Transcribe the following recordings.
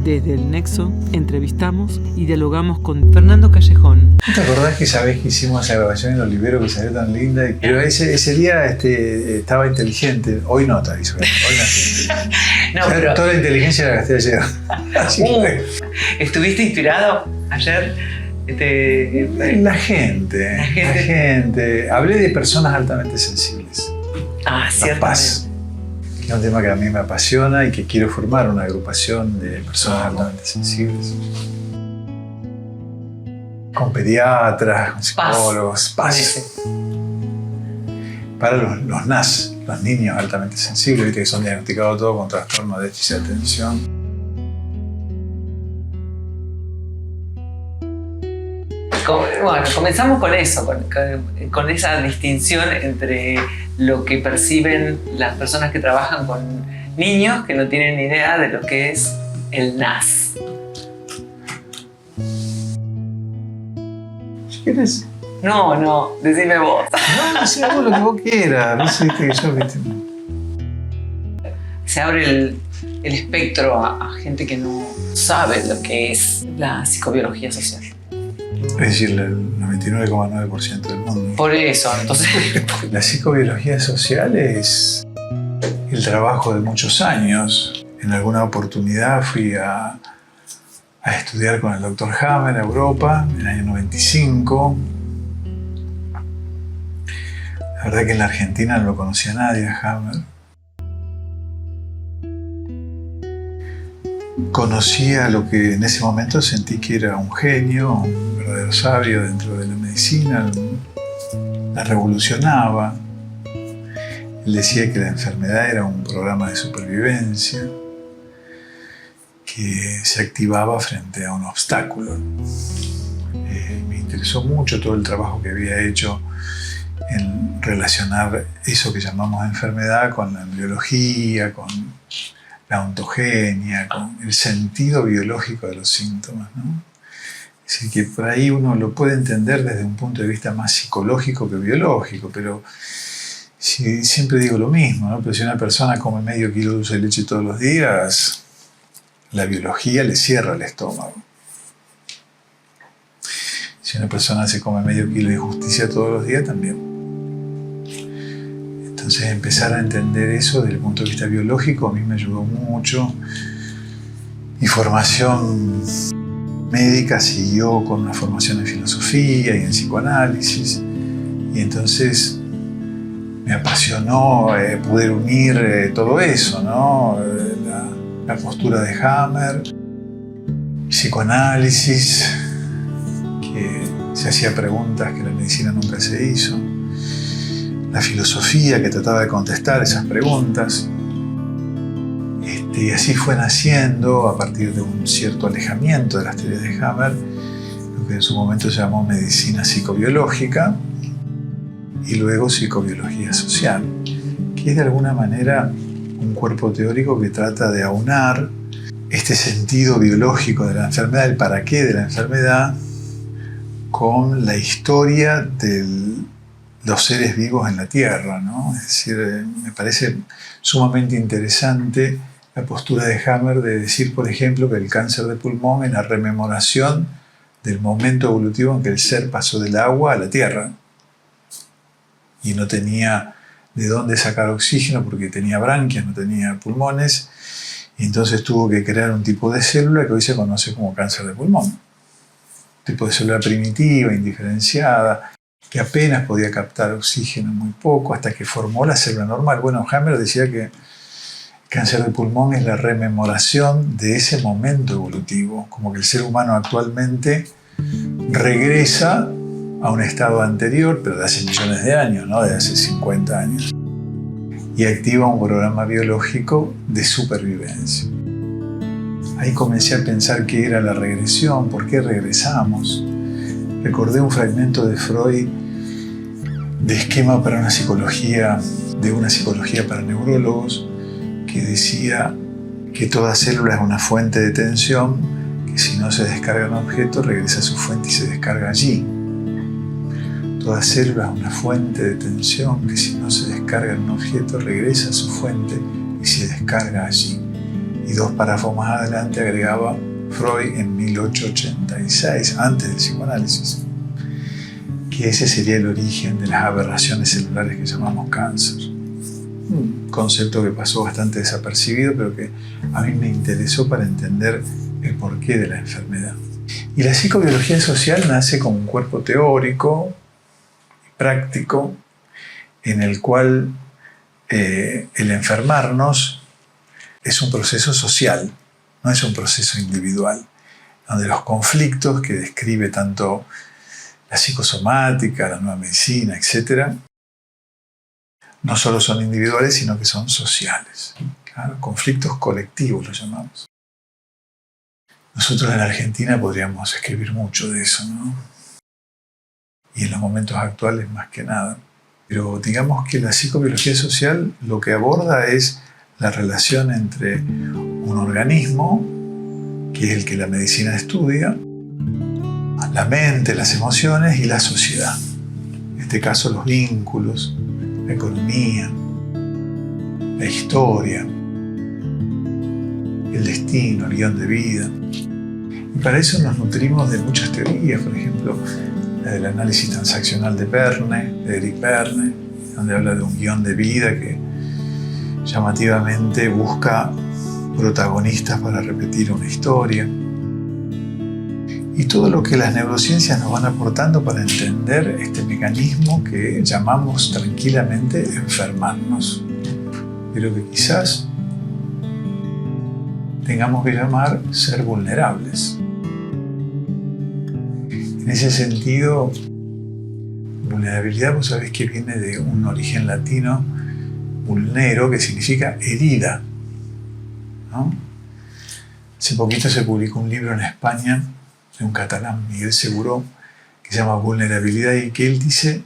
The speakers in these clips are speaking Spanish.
Desde el Nexo entrevistamos y dialogamos con Fernando Callejón. ¿Te acordás que esa vez que hicimos esa grabación en Olivero que salió tan linda? Pero ese día estaba inteligente. Hoy no está eso. Hoy no está. No, o sea, pero... toda la inteligencia la gasté ayer. Así que... ¿Estuviste inspirado ayer? La gente. Hablé de personas altamente sensibles. Ciertamente. La paz. Es un tema que a mí me apasiona y que quiero formar una agrupación de personas altamente sensibles. Con pediatras, con psicólogos. Paz. Para los NAS, los niños altamente sensibles, ¿viste? Que son diagnosticados todos con trastorno de déficit de atención. Bueno, comenzamos con eso, con esa distinción entre lo que perciben las personas que trabajan con niños que no tienen ni idea de lo que es el NAS. Si quieres. No, decime vos. No sé, hago lo que vos quieras. Se abre el espectro a gente que no sabe lo que es la psicobiología social. Es decir, el 99,9% del mundo. Por eso, entonces... La psicobiología social es el trabajo de muchos años. En alguna oportunidad fui a estudiar con el Dr. Hammer a Europa en el año 95. La verdad que en la Argentina no lo conocía nadie a Hammer. Conocía lo que en ese momento sentí que era un genio, un verdadero sabio dentro de la medicina. La revolucionaba. Él decía que la enfermedad era un programa de supervivencia que se activaba frente a un obstáculo. Me interesó mucho todo el trabajo que había hecho en relacionar eso que llamamos enfermedad con la embriología, con la ontogenia, con el sentido biológico de los síntomas, ¿no? Es decir, que por ahí uno lo puede entender desde un punto de vista más psicológico que biológico, pero siempre digo lo mismo, ¿no? Pero si una persona come medio kilo de dulce de leche todos los días, la biología le cierra el estómago. Si una persona se come medio kilo de injusticia todos los días, también. Entonces empezar a entender eso desde el punto de vista biológico a mí me ayudó mucho. Mi formación médica siguió con una formación en filosofía y en psicoanálisis, y entonces me apasionó poder unir todo eso, ¿no? La postura de Hammer, psicoanálisis, que se hacía preguntas que la medicina nunca se hizo, la filosofía que trataba de contestar esas preguntas. Y así fue naciendo, a partir de un cierto alejamiento de las teorías de Hammer, lo que en su momento se llamó medicina psicobiológica y luego psicobiología social, que es de alguna manera un cuerpo teórico que trata de aunar este sentido biológico de la enfermedad, el para qué de la enfermedad, con la historia de los seres vivos en la Tierra, ¿no? Es decir, me parece sumamente interesante la postura de Hammer de decir, por ejemplo, que el cáncer de pulmón es la rememoración del momento evolutivo en que el ser pasó del agua a la tierra y no tenía de dónde sacar oxígeno porque tenía branquias, no tenía pulmones, y entonces tuvo que crear un tipo de célula que hoy se conoce como cáncer de pulmón. Un tipo de célula primitiva, indiferenciada, que apenas podía captar oxígeno muy poco, hasta que formó la célula normal. Bueno, Hammer decía que cáncer de pulmón es la rememoración de ese momento evolutivo, como que el ser humano actualmente regresa a un estado anterior, pero de hace millones de años, ¿no? De hace 50 años, y activa un programa biológico de supervivencia. Ahí comencé a pensar qué era la regresión, por qué regresamos. Recordé un fragmento de Freud de esquema para una psicología para neurólogos, que decía que toda célula es una fuente de tensión, que si no se descarga un objeto, regresa a su fuente y se descarga allí. Toda célula es una fuente de tensión, que si no se descarga en un objeto, regresa a su fuente y se descarga allí. Y 2 párrafos más adelante agregaba Freud en 1886, antes del psicoanálisis, que ese sería el origen de las aberraciones celulares que llamamos cáncer. Un concepto que pasó bastante desapercibido, pero que a mí me interesó para entender el porqué de la enfermedad. Y la psicobiología social nace como un cuerpo teórico y práctico en el cual el enfermarnos es un proceso social, no es un proceso individual, donde los conflictos que describe tanto la psicosomática, la nueva medicina, etc., no solo son individuales, sino que son sociales. Claro, conflictos colectivos los llamamos. Nosotros en Argentina podríamos escribir mucho de eso, ¿no? Y en los momentos actuales más que nada. Pero digamos que la psicobiología social lo que aborda es la relación entre un organismo, que es el que la medicina estudia, la mente, las emociones y la sociedad. En este caso los vínculos, la economía, la historia, el destino, el guión de vida. Y para eso nos nutrimos de muchas teorías, por ejemplo, la del análisis transaccional de Verne, de Eric Verne, donde habla de un guión de vida que llamativamente busca protagonistas para repetir una historia. Y todo lo que las neurociencias nos van aportando para entender este mecanismo que llamamos tranquilamente enfermarnos, pero que quizás tengamos que llamar ser vulnerables. En ese sentido, vulnerabilidad, vos sabés que viene de un origen latino, vulnero, que significa herida, ¿no? Hace poquito se publicó un libro en España de un catalán, Miguel Seguró, que se llama Vulnerabilidad, y que él dice,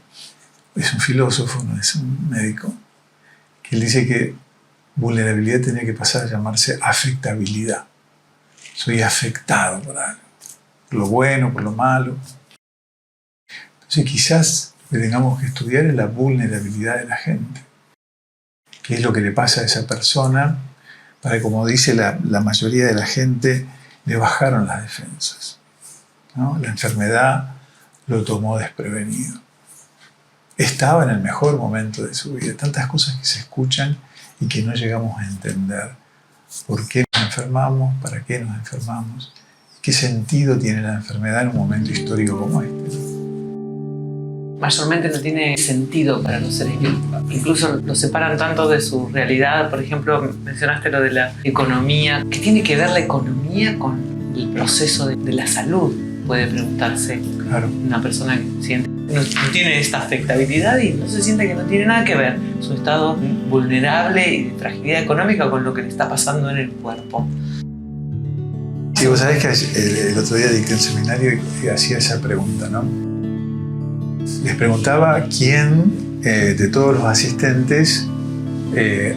es un filósofo, no es un médico, que él dice que vulnerabilidad tenía que pasar a llamarse afectabilidad. Soy afectado por algo, por lo bueno, por lo malo. Entonces quizás lo que tengamos que estudiar es la vulnerabilidad de la gente. ¿Qué es lo que le pasa a esa persona? Para que, como dice la mayoría de la gente, le bajaron las defensas, ¿no? La enfermedad lo tomó desprevenido. Estaba en el mejor momento de su vida. Tantas cosas que se escuchan y que no llegamos a entender. ¿Por qué nos enfermamos? ¿Para qué nos enfermamos? ¿Qué sentido tiene la enfermedad en un momento histórico como este, ¿no? Mayormente no tiene sentido para los seres vivos. Incluso los separan tanto de su realidad. Por ejemplo, mencionaste lo de la economía. ¿Qué tiene que ver la economía con el proceso de la salud? Puede preguntarse. Claro. Una persona que siente, no tiene esta afectabilidad y no se siente que no tiene nada que ver su estado vulnerable y de fragilidad económica con lo que le está pasando en el cuerpo. Sí, vos sabés que el otro día dicté un seminario y hacía esa pregunta, ¿no? Les preguntaba quién de todos los asistentes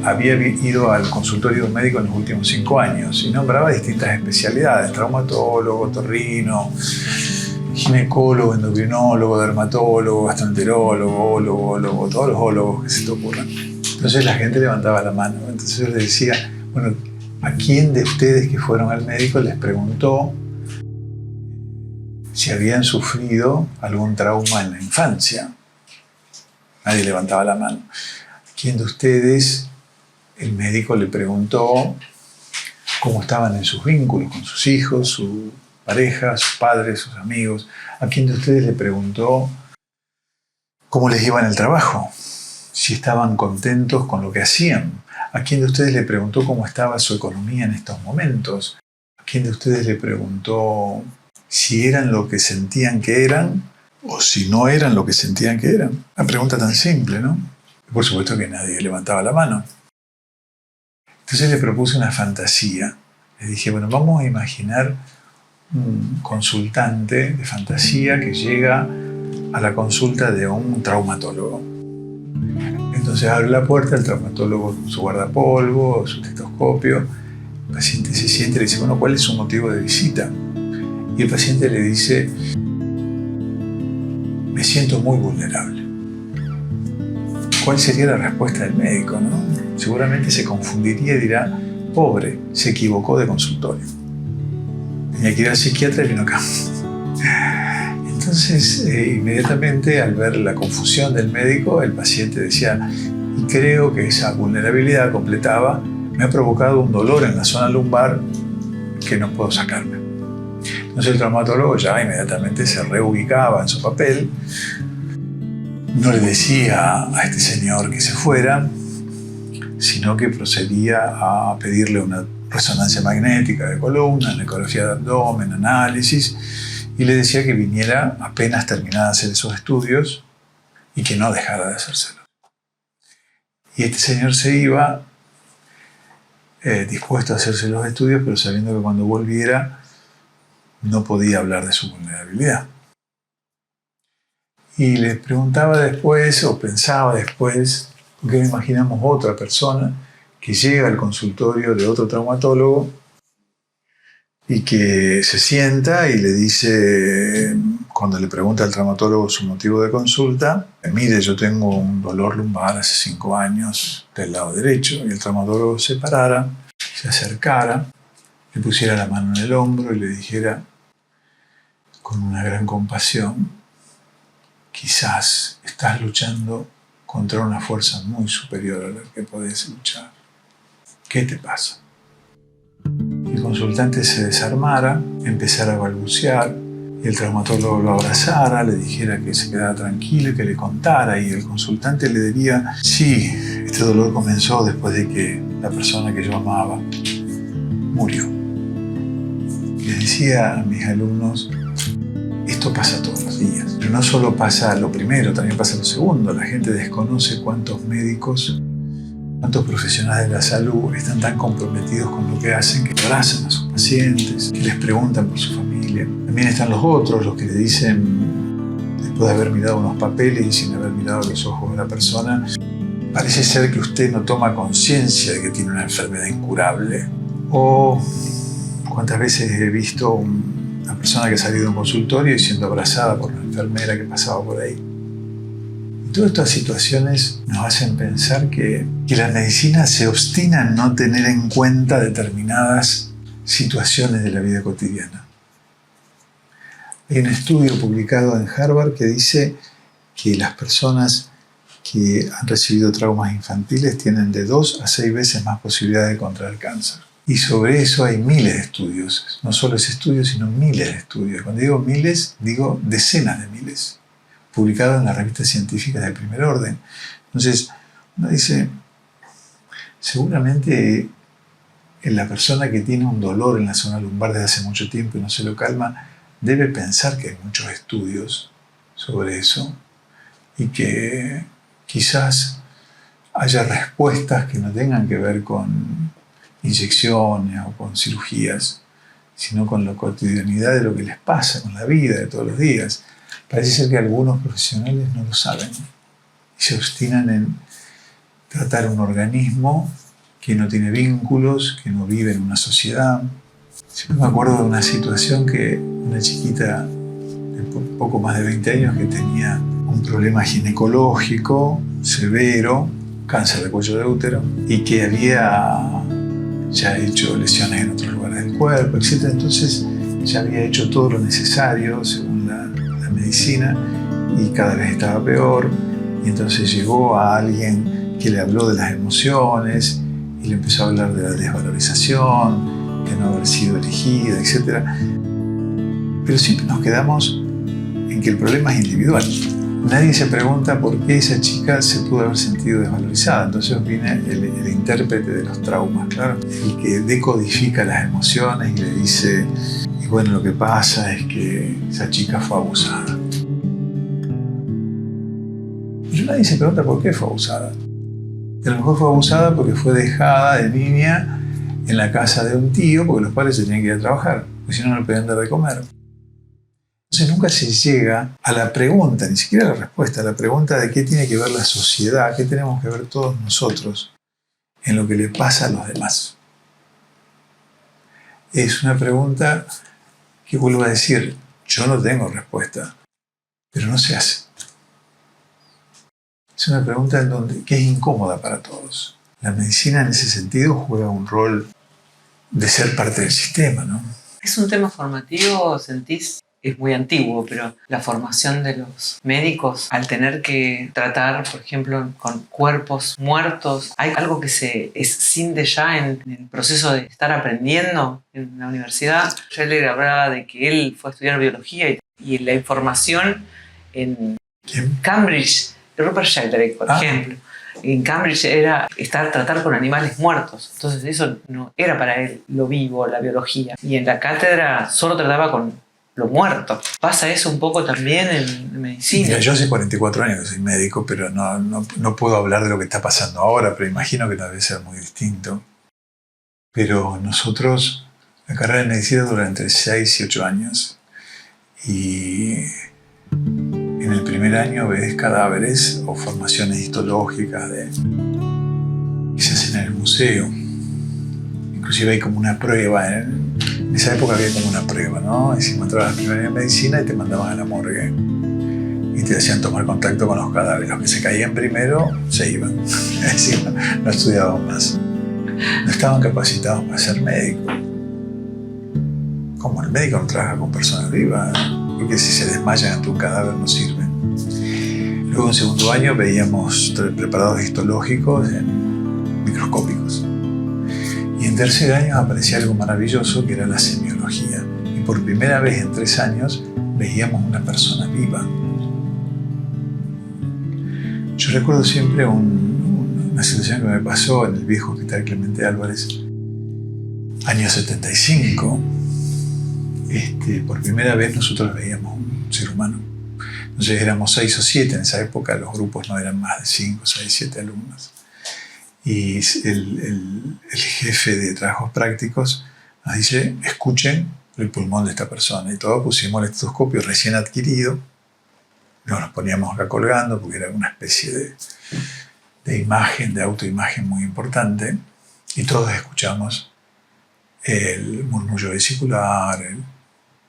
había ido al consultorio de un médico en los últimos 5 años y nombraba distintas especialidades: traumatólogo, otorrino, ginecólogo, endocrinólogo, dermatólogo, gastroenterólogo, ólogo, todos los ólogos que se te ocurran. Entonces la gente levantaba la mano. Entonces yo les decía, bueno, ¿a quién de ustedes que fueron al médico les preguntó si habían sufrido algún trauma en la infancia? Nadie levantaba la mano. ¿A quién de ustedes el médico le preguntó cómo estaban en sus vínculos con sus hijos, su pareja, sus padres, sus amigos? ¿A quién de ustedes le preguntó cómo les iba en el trabajo? Si estaban contentos con lo que hacían. ¿A quién de ustedes le preguntó cómo estaba su economía en estos momentos? ¿A quién de ustedes le preguntó si eran lo que sentían que eran o si no eran lo que sentían que eran? Una pregunta tan simple, ¿no? Y por supuesto que nadie levantaba la mano. Entonces le propuse una fantasía. Le dije, bueno, vamos a imaginar un consultante de fantasía que llega a la consulta de un traumatólogo. Entonces abre la puerta, el traumatólogo con su guardapolvo, su estetoscopio. El paciente se siente y le dice, bueno, ¿cuál es su motivo de visita? Y el paciente le dice, me siento muy vulnerable. ¿Cuál sería la respuesta del médico, no? Seguramente se confundiría y dirá, pobre, se equivocó de consultorio. Tenía que ir al psiquiatra y vino acá. Entonces, inmediatamente al ver la confusión del médico, el paciente decía, y creo que esa vulnerabilidad, completaba, me ha provocado un dolor en la zona lumbar que no puedo sacarme. Entonces el traumatólogo ya inmediatamente se reubicaba en su papel, no le decía a este señor que se fuera, sino que procedía a pedirle una resonancia magnética de columna, una ecografía de abdomen, análisis, y le decía que viniera apenas terminara de hacer esos estudios y que no dejara de hacérselos. Y este señor se iba dispuesto a hacerse los estudios, pero sabiendo que cuando volviera no podía hablar de su vulnerabilidad. Y le preguntaba después, o pensaba después, porque no imaginamos otra persona que llega al consultorio de otro traumatólogo y que se sienta y le dice, cuando le pregunta al traumatólogo su motivo de consulta, mire, yo tengo un dolor lumbar hace 5 años del lado derecho, y el traumatólogo se parara, se acercara, le pusiera la mano en el hombro y le dijera con una gran compasión, quizás estás luchando contra una fuerza muy superior a la que podés luchar. ¿Qué te pasa? El consultante se desarmara, empezara a balbucear, y el traumatólogo lo abrazara, le dijera que se quedara tranquilo y que le contara, y el consultante le diría, sí, este dolor comenzó después de que la persona que yo amaba murió. Les decía a mis alumnos, esto pasa todos los días, pero no solo pasa lo primero, también pasa lo segundo. La gente desconoce cuántos médicos, cuántos profesionales de la salud están tan comprometidos con lo que hacen, que abrazan a sus pacientes, que les preguntan por su familia. También están los otros, los que le dicen, después de haber mirado unos papeles y sin haber mirado los ojos de la persona, parece ser que usted no toma conciencia de que tiene una enfermedad incurable. O cuántas veces he visto una persona que ha salido de un consultorio y siendo abrazada por una enfermera que pasaba por ahí. Y todas estas situaciones nos hacen pensar que la medicina se obstina en no tener en cuenta determinadas situaciones de la vida cotidiana. Hay un estudio publicado en Harvard que dice que las personas que han recibido traumas infantiles tienen de 2 a 6 veces más posibilidades de contraer cáncer. Y sobre eso hay miles de estudios. No solo ese estudio, sino miles de estudios. Cuando digo miles, digo decenas de miles, publicados en las revistas científicas de primer orden. Entonces, uno dice, seguramente la persona que tiene un dolor en la zona lumbar desde hace mucho tiempo y no se lo calma, debe pensar que hay muchos estudios sobre eso y que quizás haya respuestas que no tengan que ver con inyecciones o con cirugías, sino con la cotidianidad de lo que les pasa, con la vida de todos los días. Parece ser que algunos profesionales no lo saben y se obstinan en tratar un organismo que no tiene vínculos, que no vive en una sociedad. Siempre me acuerdo de una situación que una chiquita de poco más de 20 años que tenía un problema ginecológico severo, cáncer de cuello de útero, y que había ya hecho lesiones en otros lugares del cuerpo, etc. Entonces ya había hecho todo lo necesario según la medicina y cada vez estaba peor. Y entonces llegó a alguien que le habló de las emociones y le empezó a hablar de la desvalorización, de no haber sido elegida, etc. Pero siempre nos quedamos en que el problema es individual. Nadie se pregunta por qué esa chica se pudo haber sentido desvalorizada. Entonces viene el intérprete de los traumas, claro, el que decodifica las emociones y le dice, y bueno, lo que pasa es que esa chica fue abusada. Pero nadie se pregunta por qué fue abusada. A lo mejor fue abusada porque fue dejada de niña en la casa de un tío porque los padres se tenían que ir a trabajar, porque si no, no le podían dar de comer. Entonces nunca se llega a la pregunta, ni siquiera a la respuesta, a la pregunta de qué tiene que ver la sociedad, qué tenemos que ver todos nosotros en lo que le pasa a los demás. Es una pregunta que, vuelvo a decir, yo no tengo respuesta, pero no se hace. Es una pregunta que es incómoda para todos. La medicina en ese sentido juega un rol de ser parte del sistema, ¿no? ¿Es un tema formativo, sentís? Es muy antiguo, pero la formación de los médicos al tener que tratar, por ejemplo, con cuerpos muertos, ¿hay algo que se escinde ya en el proceso de estar aprendiendo en la universidad? Scheller hablaba de que él fue a estudiar biología y la información en ¿Quién? Cambridge, Rupert Sheldrake, por ejemplo, en Cambridge era tratar con animales muertos. Entonces eso no era para él lo vivo, la biología. Y en la cátedra solo trataba con lo muerto. ¿Pasa eso un poco también en medicina? Mira, yo hace 44 años que soy médico, pero no puedo hablar de lo que está pasando ahora, pero imagino que tal vez sea muy distinto. Pero nosotros, la carrera de medicina dura entre 6 y 8 años. Y en el primer año ves cadáveres o formaciones histológicas que se hacen en el museo. Inclusive hay como una prueba. En esa época había como una prueba, ¿no? Y si encontrabas la primera en medicina y te mandaban a la morgue. Y te hacían tomar contacto con los cadáveres. Los que se caían primero se iban. Es decir, no estudiaban más. No estaban capacitados para ser médicos. Como el médico no trabaja con personas vivas, porque si se desmayan ante un cadáver no sirve. Luego en segundo año veíamos preparados histológicos microscópicos. Y en tercer año aparecía algo maravilloso que era la semiología. Y por primera vez en 3 años veíamos una persona viva. Yo recuerdo siempre una situación que me pasó en el viejo hospital Clemente Álvarez, año 75. Por primera vez nosotros veíamos un ser humano. Entonces éramos 6 o 7, en esa época los grupos no eran más de 5, 6, 7 alumnos. Y el jefe de trabajos prácticos nos dice, escuchen el pulmón de esta persona. Y todos pusimos el estetoscopio recién adquirido, nos poníamos acá colgando porque era una especie de imagen, de autoimagen muy importante, y todos escuchamos el murmullo vesicular,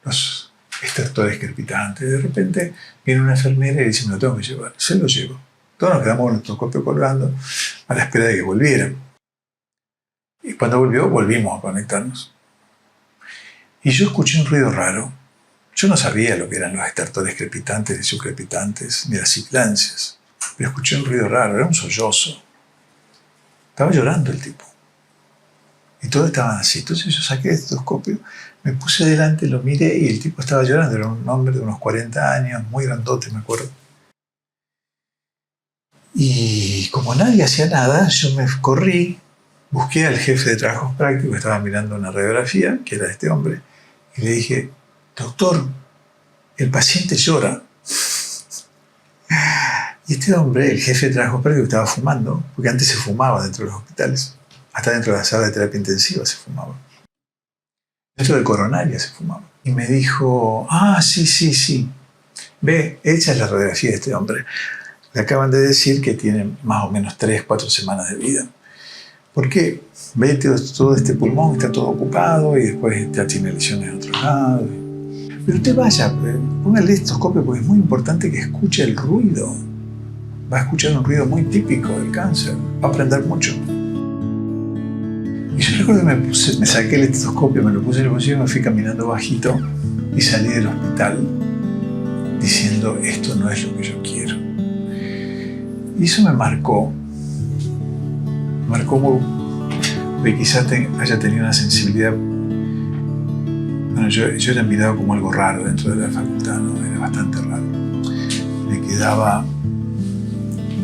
los extractores crepitantes. De repente viene una enfermera y dice, me lo tengo que llevar. Se lo llevo. Todos nos quedamos con el estetoscopio colgando a la espera de que volviera. Y cuando volvió, volvimos a conectarnos. Y yo escuché un ruido raro. Yo no sabía lo que eran los extractores crepitantes, ni subcrepitantes, ni las sibilancias. Pero escuché un ruido raro, era un sollozo. Estaba llorando el tipo. Y todos estaban así. Entonces yo saqué el estetoscopio, me puse adelante, lo miré y el tipo estaba llorando. Era un hombre de unos 40 años, muy grandote, me acuerdo. Y como nadie hacía nada, yo me corrí, busqué al jefe de trabajos prácticos que estaba mirando una radiografía, que era de este hombre, y le dije, doctor, el paciente llora. Y este hombre, el jefe de trabajos prácticos, estaba fumando, porque antes se fumaba dentro de los hospitales, hasta dentro de la sala de terapia intensiva se fumaba. Dentro de coronaria se fumaba. Y me dijo, sí. Ve, esa es la radiografía de este hombre. Le acaban de decir que tiene más o menos 3, 4 semanas de vida. ¿Por qué? Ve, todo este pulmón está todo ocupado y después ya tiene lesiones en otro lado. Pero usted vaya, ponga el estetoscopio porque es muy importante que escuche el ruido. Va a escuchar un ruido muy típico del cáncer. Va a aprender mucho. Y yo recuerdo que me saqué el estetoscopio, me lo puse en el bolsillo y me fui caminando bajito y salí del hospital diciendo, esto no es lo que yo quiero. Y eso me marcó porque quizás haya tenido una sensibilidad. Bueno, yo era mirado como algo raro dentro de la facultad, ¿no? Era bastante raro. Me quedaba,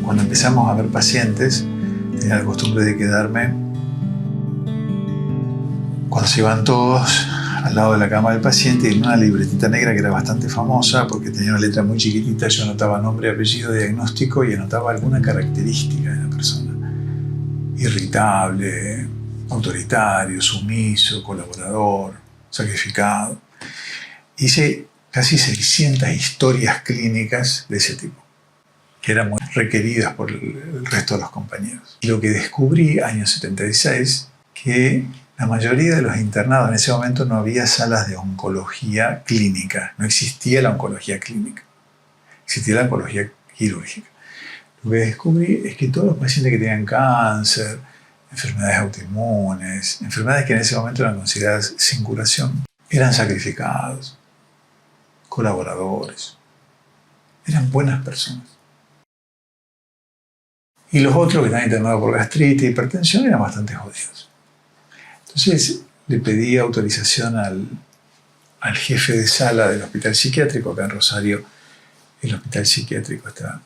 cuando empezamos a ver pacientes, tenía la costumbre de quedarme, cuando se iban todos, al lado de la cama del paciente, y en una libretita negra que era bastante famosa porque tenía una letra muy chiquitita, yo anotaba nombre, apellido, diagnóstico y anotaba alguna característica de la persona. Irritable, autoritario, sumiso, colaborador, sacrificado. Hice casi 600 historias clínicas de ese tipo, que eran muy requeridas por el resto de los compañeros. Y lo que descubrí, año 76, que la mayoría de los internados, en ese momento no había salas de oncología clínica, no existía la oncología clínica, existía la oncología quirúrgica. Lo que descubrí es que todos los pacientes que tenían cáncer, enfermedades autoinmunes, enfermedades que en ese momento eran consideradas sin curación. Eran sacrificados, colaboradores, eran buenas personas. Y los otros que estaban internados por gastritis y hipertensión eran bastante jodidos. Entonces le pedí autorización al jefe de sala del hospital psiquiátrico, acá en Rosario. El hospital psiquiátrico está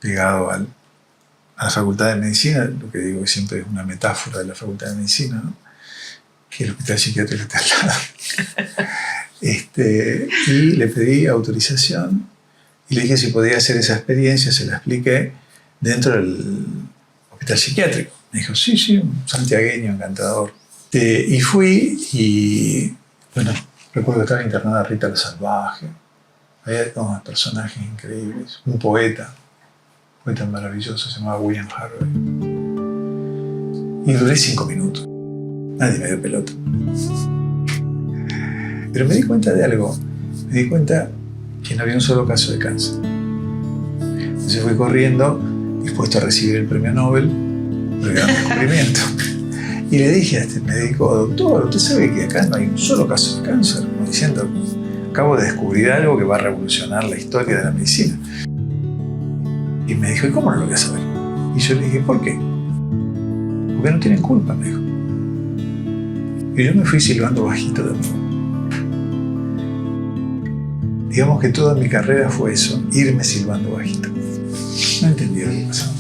pegado a la Facultad de Medicina, lo que digo que siempre es una metáfora de la Facultad de Medicina, ¿no? Que el hospital psiquiátrico está al lado. Y le pedí autorización y le dije si podía hacer esa experiencia, se la expliqué dentro del hospital psiquiátrico. Me dijo, sí, un santiagueño encantador. Y fui y, bueno, recuerdo que estaba internada Rita la Salvaje. Había unos personajes increíbles. Un poeta maravilloso, se llamaba William Harvey. Y duré 5 minutos. Nadie me dio pelota. Pero me di cuenta de algo. Me di cuenta que no había un solo caso de cáncer. Entonces fui corriendo, dispuesto a recibir el premio Nobel por el gran descubrimiento. Y le dije a este médico, doctor, ¿usted sabe que acá no hay un solo caso de cáncer? Como diciendo, acabo de descubrir algo que va a revolucionar la historia de la medicina. Y me dijo, ¿y cómo no lo voy a saber? Y yo le dije, ¿por qué? Porque no tienen culpa, me dijo. Y yo me fui silbando bajito de nuevo. Digamos que toda mi carrera fue eso, irme silbando bajito. No entendía lo que pasaba.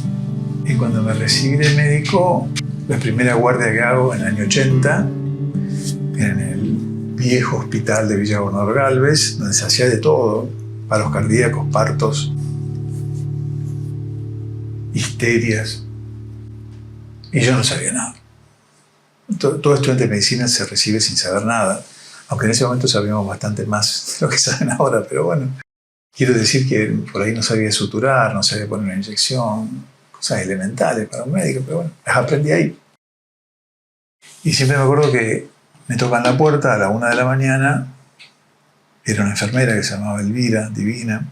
Y cuando me recibí de médico, la primera guardia que hago en el año 80, en el viejo hospital de Villa Gobernador Galvez, donde se hacía de todo, paros cardíacos, partos, histerias, y yo no sabía nada. Todo estudiante de medicina se recibe sin saber nada, aunque en ese momento sabíamos bastante más de lo que saben ahora, pero bueno, quiero decir que por ahí no sabía suturar, no sabía poner una inyección, cosas elementales para un médico, pero bueno, las aprendí ahí. Y siempre me acuerdo que me tocan la puerta a la 1 de la mañana, era una enfermera que se llamaba Elvira, divina.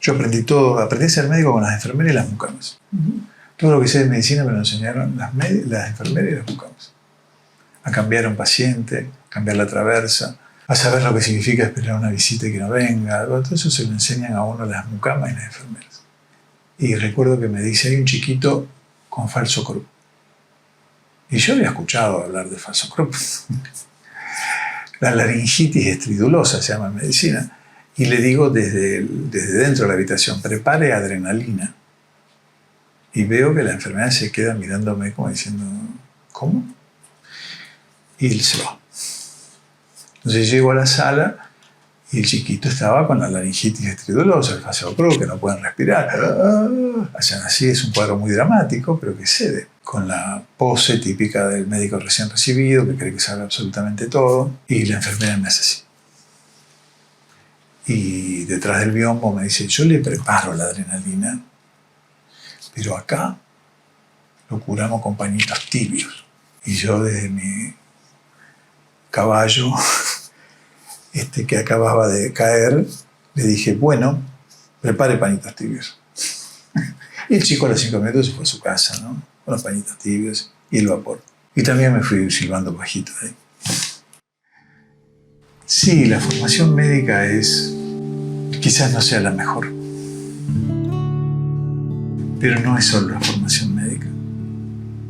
Yo aprendí a ser médico con las enfermeras y las mucamas. Todo lo que sé de medicina me lo enseñaron las enfermeras y las mucamas. A cambiar a un paciente, cambiar la traversa, a saber lo que significa esperar una visita y que no venga. Todo eso se lo enseñan a uno las mucamas y las enfermeras. Y recuerdo que me dice, hay un chiquito con falso croup. Y yo había escuchado hablar de falso croup. La laringitis estridulosa se llama en medicina. Y le digo desde dentro de la habitación, prepare adrenalina. Y veo que la enfermera se queda mirándome como diciendo, ¿cómo? Y él se va. Entonces llego a la sala y el chiquito estaba con la laringitis estridulosa, el falso croup, que no pueden respirar. Hacen así, es un cuadro muy dramático, pero que cede. Con la pose típica del médico recién recibido, que cree que sabe absolutamente todo. Y la enfermera me hace así. Y detrás del biombo me dice, yo le preparo la adrenalina, pero acá lo curamos con pañitos tibios. Y yo desde mi caballo, que acababa de caer, le dije, bueno, prepare pañitos tibios. Y el chico a los 5 minutos se fue a su casa, ¿no? Con los pañitos tibios y el vapor. Y también me fui silbando bajito de ahí. Sí, la formación médica quizás no sea la mejor. Pero no es solo la formación médica.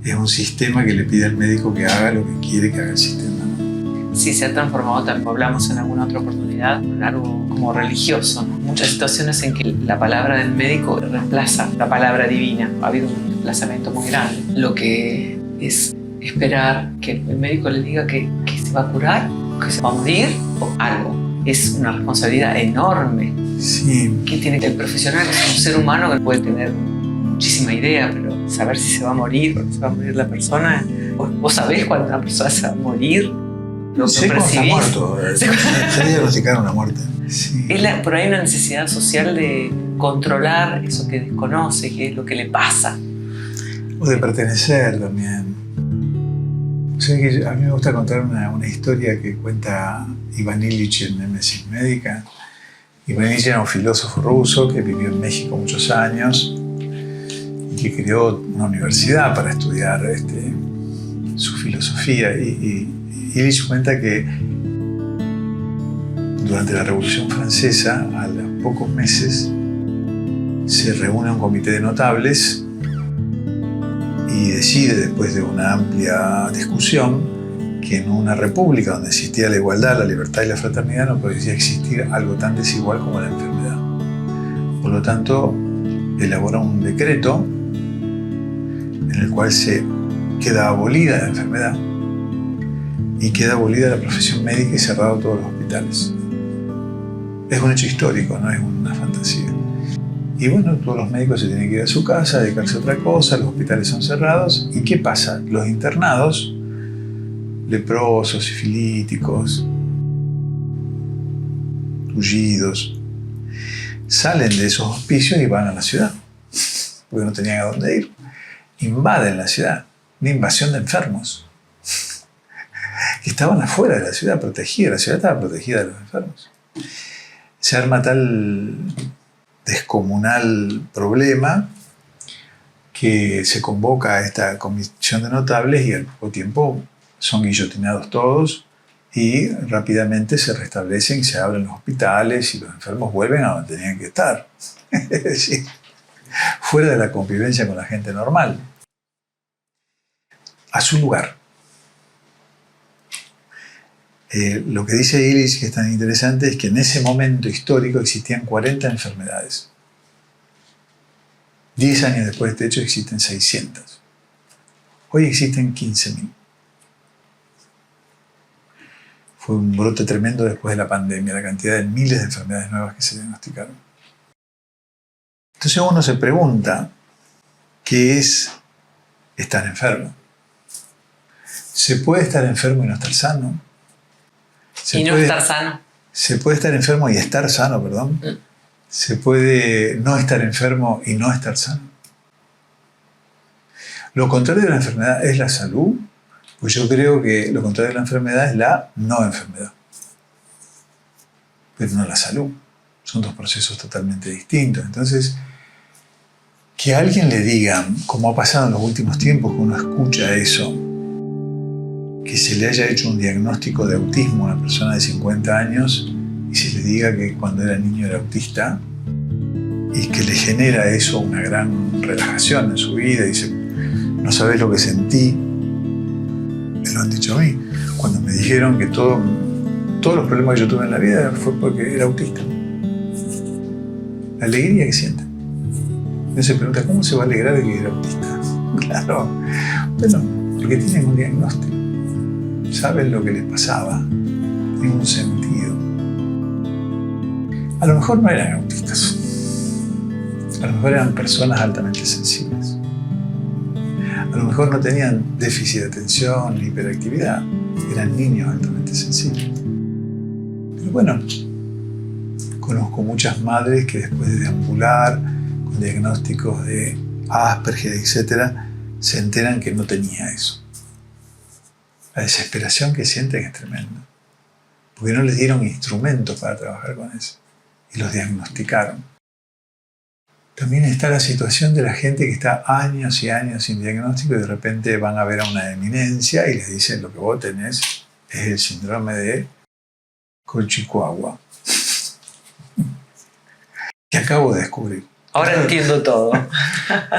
Es un sistema que le pide al médico que haga lo que quiere que haga el sistema, ¿no? Sí, se ha transformado, también hablamos en alguna otra oportunidad, en algo como religioso, ¿no? Muchas situaciones en que la palabra del médico reemplaza la palabra divina. Ha habido un desplazamiento muy grande. Lo que es esperar que el médico le diga que se va a curar, que se va a morir o algo. Es una responsabilidad enorme. Sí. Que tiene el profesional, que es un ser humano que puede tener muchísima idea, pero saber si se va a morir o no se va a morir la persona. ¿Vos sabés cuándo una persona se va a morir? ¿Lo sé cuando está muerto. Se diagnosticar una muerte. Sí. Pero hay una necesidad social de controlar eso que desconoce, que es lo que le pasa. O de pertenecer también. O sea que a mí me gusta contar una historia que cuenta Iván Illich en Némesis Médica. Iván Illich era un filósofo ruso que vivió en México muchos años. que creó una universidad para estudiar su filosofía. Y Illich cuenta que durante la Revolución Francesa, a los pocos meses, se reúne un comité de notables y decide, después de una amplia discusión, que en una república donde existía la igualdad, la libertad y la fraternidad no podía existir algo tan desigual como la enfermedad. Por lo tanto, elabora un decreto en el cual se queda abolida la enfermedad y queda abolida la profesión médica y cerrado todos los hospitales. Es un hecho histórico, no es una fantasía. Y bueno, todos los médicos se tienen que ir a su casa, dedicarse a otra cosa, los hospitales son cerrados. ¿Y qué pasa? Los internados, leprosos, sifilíticos, tullidos, salen de esos hospicios y van a la ciudad, porque no tenían a dónde ir. Invaden la ciudad, una invasión de enfermos, que estaban afuera de la ciudad, protegida. La ciudad estaba protegida de los enfermos. Se arma tal descomunal problema que se convoca a esta comisión de notables y al poco tiempo son guillotinados todos y rápidamente se restablecen, se abren los hospitales y los enfermos vuelven a donde tenían que estar. Es decir, fuera de la convivencia con la gente normal. A su lugar. Lo que dice Illich, que es tan interesante, es que en ese momento histórico existían 40 enfermedades. 10 años después de este hecho existen 600. Hoy existen 15.000. Fue un brote tremendo después de la pandemia, la cantidad de miles de enfermedades nuevas que se diagnosticaron. Entonces uno se pregunta, ¿qué es estar enfermo? ¿Se puede estar enfermo y no estar sano? Estar sano. Se puede estar enfermo y estar sano, perdón. Se puede no estar enfermo y no estar sano. Lo contrario de la enfermedad es la salud, pues yo creo que lo contrario de la enfermedad es la no enfermedad. Pero no la salud. Son dos procesos totalmente distintos. Entonces, que alguien le diga, como ha pasado en los últimos tiempos, que uno escucha eso, que se le haya hecho un diagnóstico de autismo a una persona de 50 años y se le diga que cuando era niño era autista y que le genera eso una gran relajación en su vida y dice, no sabes lo que sentí, me lo han dicho a mí, cuando me dijeron que todos los problemas que yo tuve en la vida fue porque era autista. La alegría que sienten. Uno se pregunta, ¿cómo se va a alegrar de que era autista? Claro, bueno, porque tienen un diagnóstico. Saben lo que les pasaba, tienen un sentido. A lo mejor no eran autistas, a lo mejor eran personas altamente sensibles, a lo mejor no tenían déficit de atención ni hiperactividad, eran niños altamente sensibles. Pero bueno, conozco muchas madres que después de deambular con diagnósticos de Asperger, etc., se enteran que no tenía eso. La desesperación que sienten es tremenda, porque no les dieron instrumentos para trabajar con eso y los diagnosticaron. También está la situación de la gente que está años y años sin diagnóstico y de repente van a ver a una eminencia y les dicen lo que vos tenés es el síndrome de Colchicuagua, que acabo de descubrir. Ahora entiendo todo.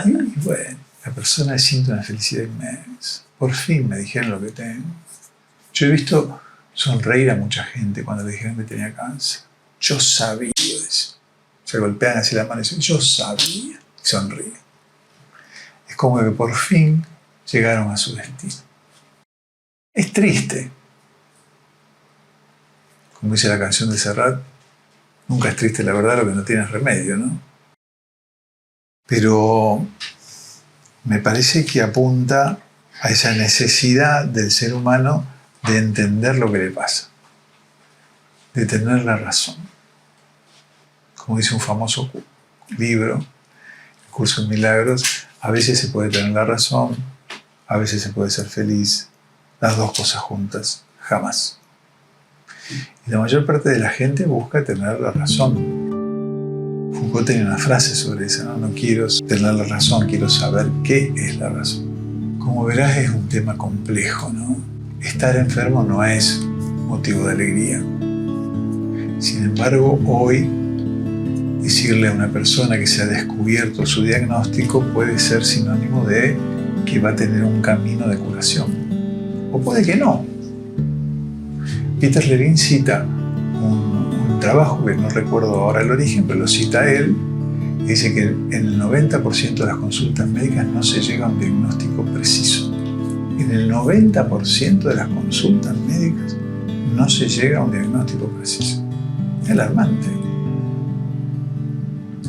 Y bueno, la persona siente una felicidad inmensa. Por fin me dijeron lo que tengo. Yo he visto sonreír a mucha gente cuando le dijeron que tenía cáncer. Yo sabía eso. Se golpean así la mano y dicen, yo sabía. Y sonríen. Es como que por fin llegaron a su destino. Es triste. Como dice la canción de Serrat, nunca es triste la verdad lo que no tiene remedio, ¿no? Pero me parece que apunta a esa necesidad del ser humano de entender lo que le pasa, de tener la razón. Como dice un famoso libro, El Curso en Milagros, a veces se puede tener la razón, a veces se puede ser feliz, las dos cosas juntas, jamás. Y la mayor parte de la gente busca tener la razón, Foucault tenía una frase sobre eso, ¿no? No quiero tener la razón, quiero saber qué es la razón. Como verás, es un tema complejo, ¿no? Estar enfermo no es motivo de alegría. Sin embargo, hoy decirle a una persona que se ha descubierto su diagnóstico puede ser sinónimo de que va a tener un camino de curación. O puede que no. Peter Levine cita un trabajo que no recuerdo ahora el origen, pero lo cita él, y dice que en el 90% de las consultas médicas no se llega a un diagnóstico preciso. En el 90% de las consultas médicas no se llega a un diagnóstico preciso. Es alarmante.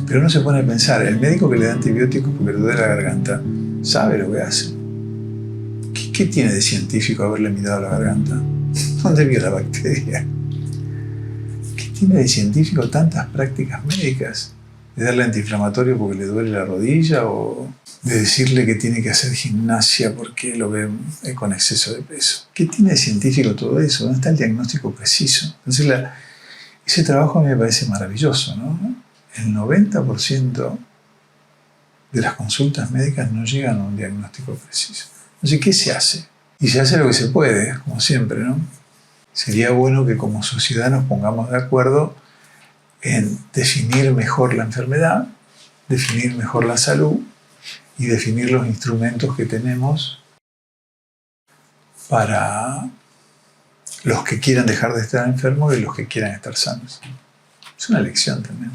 Pero uno se pone a pensar, el médico que le da antibióticos porque le duele la garganta, ¿sabe lo que hace? ¿Qué tiene de científico haberle mirado la garganta? ¿Dónde vio la bacteria? ¿Qué tiene de científico tantas prácticas médicas? ¿De darle antiinflamatorio porque le duele la rodilla? ¿O de decirle que tiene que hacer gimnasia porque lo ve con exceso de peso? ¿Qué tiene de científico todo eso? ¿Dónde está el diagnóstico preciso? Entonces ese trabajo a mí me parece maravilloso, ¿no? El 90% de las consultas médicas no llegan a un diagnóstico preciso. Entonces, ¿qué se hace? Y se hace lo que se puede, como siempre, ¿no? Sería bueno que como sociedad nos pongamos de acuerdo en definir mejor la enfermedad, definir mejor la salud y definir los instrumentos que tenemos para los que quieran dejar de estar enfermos y los que quieran estar sanos. Es una lección también.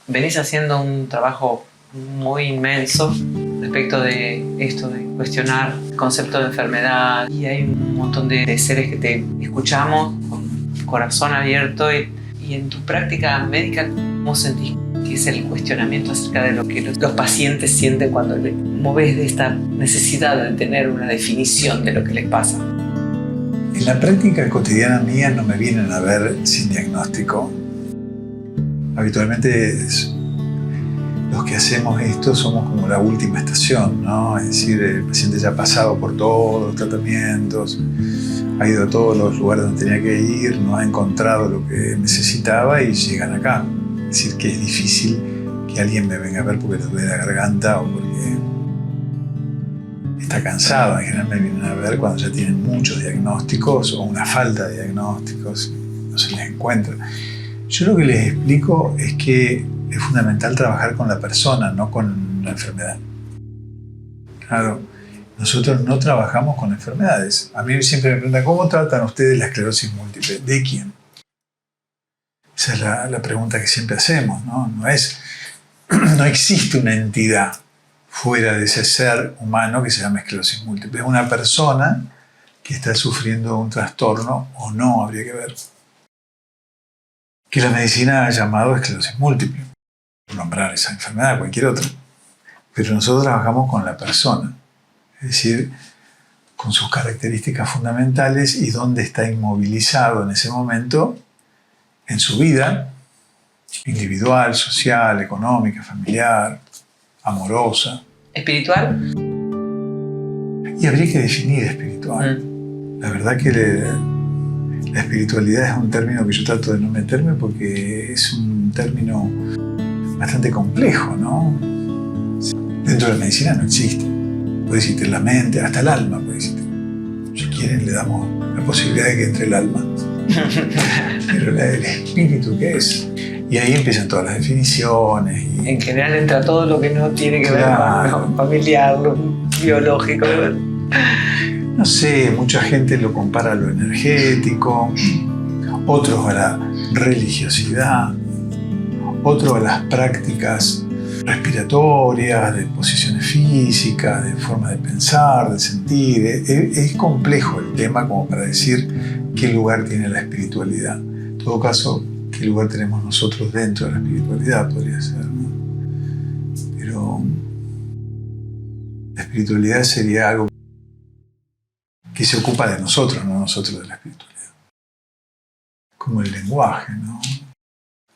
Venís haciendo un trabajo muy inmenso respecto de esto, de cuestionar el concepto de enfermedad. Y hay un montón de seres que te escuchamos con corazón abierto. Y en tu práctica médica, ¿cómo sentís que es el cuestionamiento acerca de lo que los pacientes sienten cuando les moves de esta necesidad de tener una definición de lo que les pasa? En la práctica cotidiana mía no me vienen a ver sin diagnóstico. Habitualmente los que hacemos esto somos como la última estación, ¿no? Es decir, el paciente ya ha pasado por todos los tratamientos, ha ido a todos los lugares donde tenía que ir, no ha encontrado lo que necesitaba y llegan acá. Es decir, que es difícil que alguien me venga a ver porque le duele la garganta o porque está cansado. En general me vienen a ver cuando ya tienen muchos diagnósticos o una falta de diagnósticos, no se les encuentra. Yo lo que les explico es que es fundamental trabajar con la persona, no con la enfermedad. Claro, nosotros no trabajamos con enfermedades. A mí siempre me preguntan, ¿cómo tratan ustedes la esclerosis múltiple? ¿De quién? Esa es la pregunta que siempre hacemos, ¿no? No existe una entidad fuera de ese ser humano que se llama esclerosis múltiple. Es una persona que está sufriendo un trastorno o no, habría que ver, que la medicina ha llamado esclerosis múltiple, por nombrar esa enfermedad, cualquier otra. Pero nosotros trabajamos con la persona, es decir, con sus características fundamentales y dónde está inmovilizado en ese momento en su vida individual, social, económica, familiar, amorosa. ¿Espiritual? Y habría que definir espiritual. La verdad que la espiritualidad es un término que yo trato de no meterme porque es un término bastante complejo, ¿no? Dentro de la medicina no existe. Puede existir la mente, hasta el alma puede existir. Si quieren le damos la posibilidad de que entre el alma. Pero el espíritu, ¿qué es? Y ahí empiezan todas las definiciones. Y en general entra todo lo que no tiene que ver con lo familiar, lo biológico. No sé, mucha gente lo compara a lo energético, otros a la religiosidad, otros a las prácticas respiratorias, de posiciones físicas, de forma de pensar, de sentir. Es complejo el tema como para decir qué lugar tiene la espiritualidad. En todo caso, qué lugar tenemos nosotros dentro de la espiritualidad, podría ser, ¿no? Pero la espiritualidad sería algo que se ocupa de nosotros, no nosotros de la espiritualidad. Como el lenguaje, ¿no?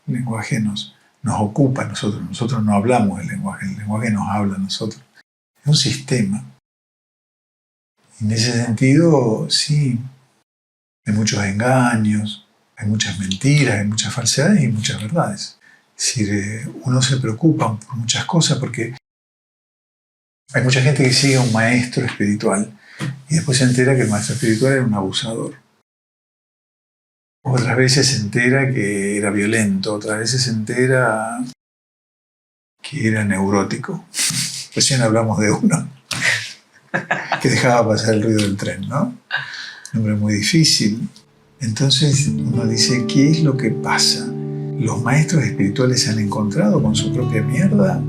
El lenguaje nos ocupa a nosotros. Nosotros no hablamos el lenguaje nos habla a nosotros. Es un sistema. Y en ese sentido, sí, hay muchos engaños, hay muchas mentiras, hay muchas falsedades y muchas verdades. Es decir, uno se preocupa por muchas cosas porque hay mucha gente que sigue a un maestro espiritual y después se entera que el maestro espiritual era un abusador. Otras veces se entera que era violento, otras veces se entera que era neurótico. Recién hablamos de uno que dejaba pasar el ruido del tren, ¿no? Un hombre muy difícil. Entonces uno dice, ¿qué es lo que pasa? ¿Los maestros espirituales se han encontrado con su propia mierda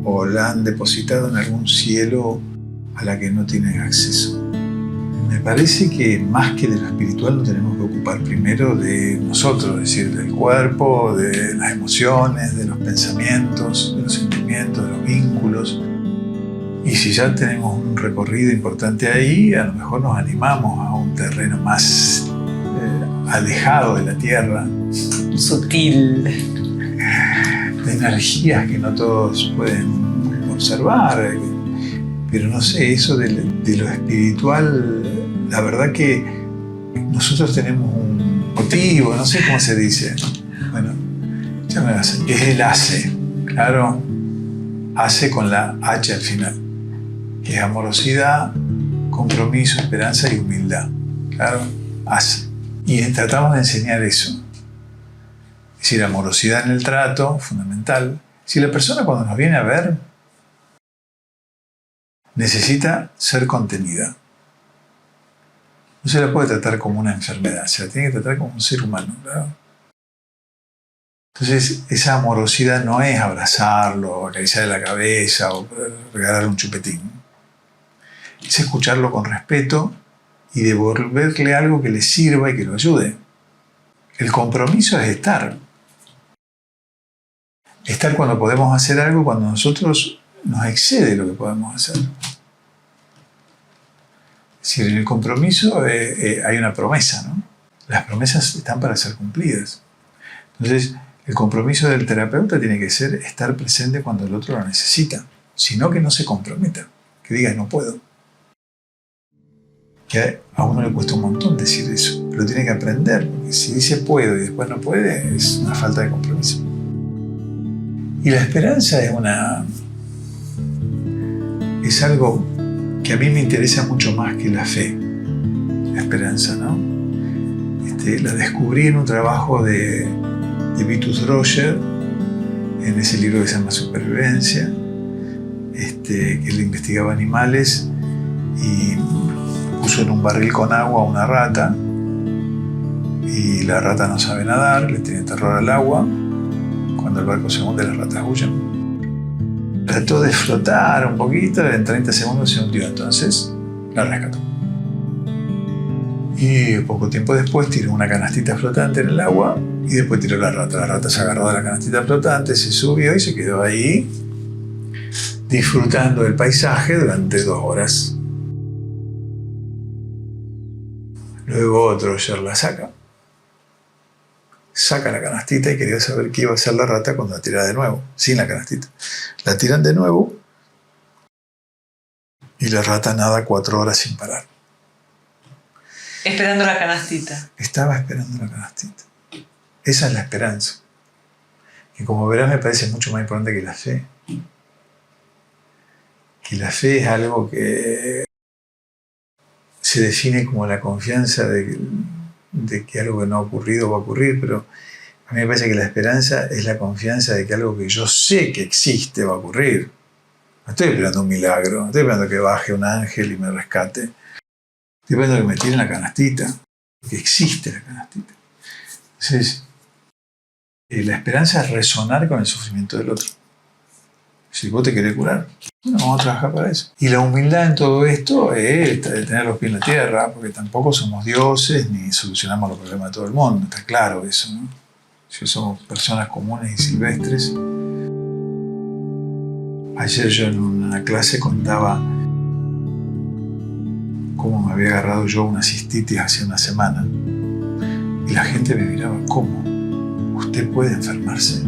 o la han depositado en algún cielo a la que no tienen acceso? Me parece que más que de lo espiritual nos tenemos que ocupar primero de nosotros, es decir, del cuerpo, de las emociones, de los pensamientos, de los sentimientos, de los vínculos. Y si ya tenemos un recorrido importante ahí, a lo mejor nos animamos a un terreno más alejado de la Tierra. Sutil. De energías que no todos pueden observar. Pero no sé, eso de lo espiritual, la verdad que nosotros tenemos un motivo, no sé cómo se dice. Bueno, ya me vas a... Es el ACE, claro. ACE con la H al final, que es amorosidad, compromiso, esperanza y humildad. Claro, ACE. Y tratamos de enseñar eso. Es decir, amorosidad en el trato, fundamental. Si la persona cuando nos viene a ver necesita ser contenida, no se la puede tratar como una enfermedad, se la tiene que tratar como un ser humano, ¿claro? Entonces, esa amorosidad no es abrazarlo, acariciarle la cabeza o regalarle un chupetín. Es escucharlo con respeto y devolverle algo que le sirva y que lo ayude. El compromiso es estar. Estar cuando podemos hacer algo, cuando nosotros nos excede lo que podemos hacer. Es decir, en el compromiso hay una promesa, ¿no? Las promesas están para ser cumplidas. Entonces, el compromiso del terapeuta tiene que ser estar presente cuando el otro lo necesita. Sino que no se comprometa, que diga no puedo. Que a uno le cuesta un montón decir eso, pero tiene que aprender, porque si dice puedo y después no puede, es una falta de compromiso. Y la esperanza es algo que a mí me interesa mucho más que la fe, la esperanza, ¿no? La descubrí en un trabajo de Vitus Roger, en ese libro que se llama Supervivencia, que él investigaba animales y puso en un barril con agua a una rata y la rata no sabe nadar, le tiene terror al agua. Cuando el barco se hunde, las ratas huyen. Trató de flotar un poquito, en 30 segundos se hundió, entonces la rescató. Y poco tiempo después tiró una canastita flotante en el agua y después tiró la rata. La rata se agarró de la canastita flotante, se subió y se quedó ahí disfrutando del paisaje durante 2 horas. Luego otro Roger la saca la canastita y quería saber qué iba a hacer la rata cuando la tirara de nuevo, sin la canastita. La tiran de nuevo y la rata nada 4 horas sin parar. Esperando la canastita. Estaba esperando la canastita. Esa es la esperanza. Que como verás me parece mucho más importante que la fe. Que la fe es algo que se define como la confianza de que algo que no ha ocurrido va a ocurrir, pero a mí me parece que la esperanza es la confianza de que algo que yo sé que existe va a ocurrir. No estoy esperando un milagro, no estoy esperando que baje un ángel y me rescate. Estoy esperando que me tiren la canastita, que existe la canastita. Entonces, la esperanza es resonar con el sufrimiento del otro. Si vos te querés curar, bueno, vamos a trabajar para eso. Y la humildad en todo esto es tener los pies en la tierra, porque tampoco somos dioses ni solucionamos los problemas de todo el mundo, está claro eso, ¿no? Si somos personas comunes y silvestres. Ayer yo en una clase contaba cómo me había agarrado yo una cistitis hace una semana. Y la gente me miraba, ¿cómo? ¿Usted puede enfermarse?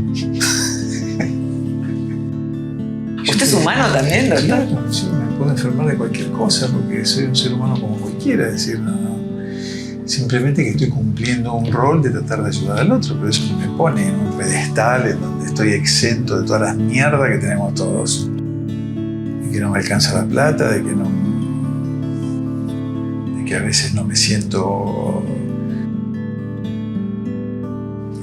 ¿Usted es humano también, doctor? Claro, sí, me puedo enfermar de cualquier cosa porque soy un ser humano como cualquiera. Es decir, no. simplemente que estoy cumpliendo un rol de tratar de ayudar al otro, pero eso no me pone en un pedestal en donde estoy exento de todas las mierdas que tenemos todos. De que no me alcanza la plata, de que a veces no me siento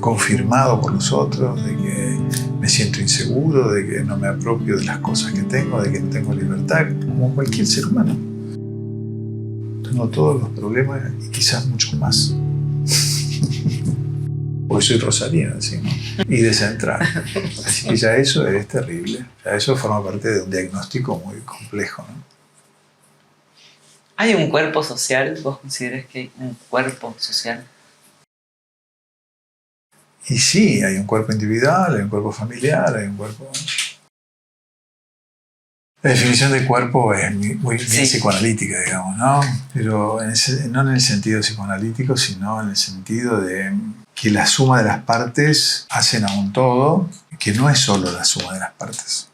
confirmado por los otros, de que me siento inseguro, de que no me apropio de las cosas que tengo, de que no tengo libertad, como cualquier ser humano. Tengo todos los problemas y quizás muchos más. Porque soy rosarino, así, ¿no? Y descentrado. Así que ya eso es terrible. Ya eso forma parte de un diagnóstico muy complejo, ¿no? ¿Hay un cuerpo social? ¿Vos considerás que hay un cuerpo social? Y sí, hay un cuerpo individual, hay un cuerpo familiar, hay un cuerpo... La definición de cuerpo es muy bien psicoanalítica, digamos, ¿no? Pero no en el sentido psicoanalítico, sino en el sentido de que la suma de las partes hacen a un todo, que no es solo la suma de las partes,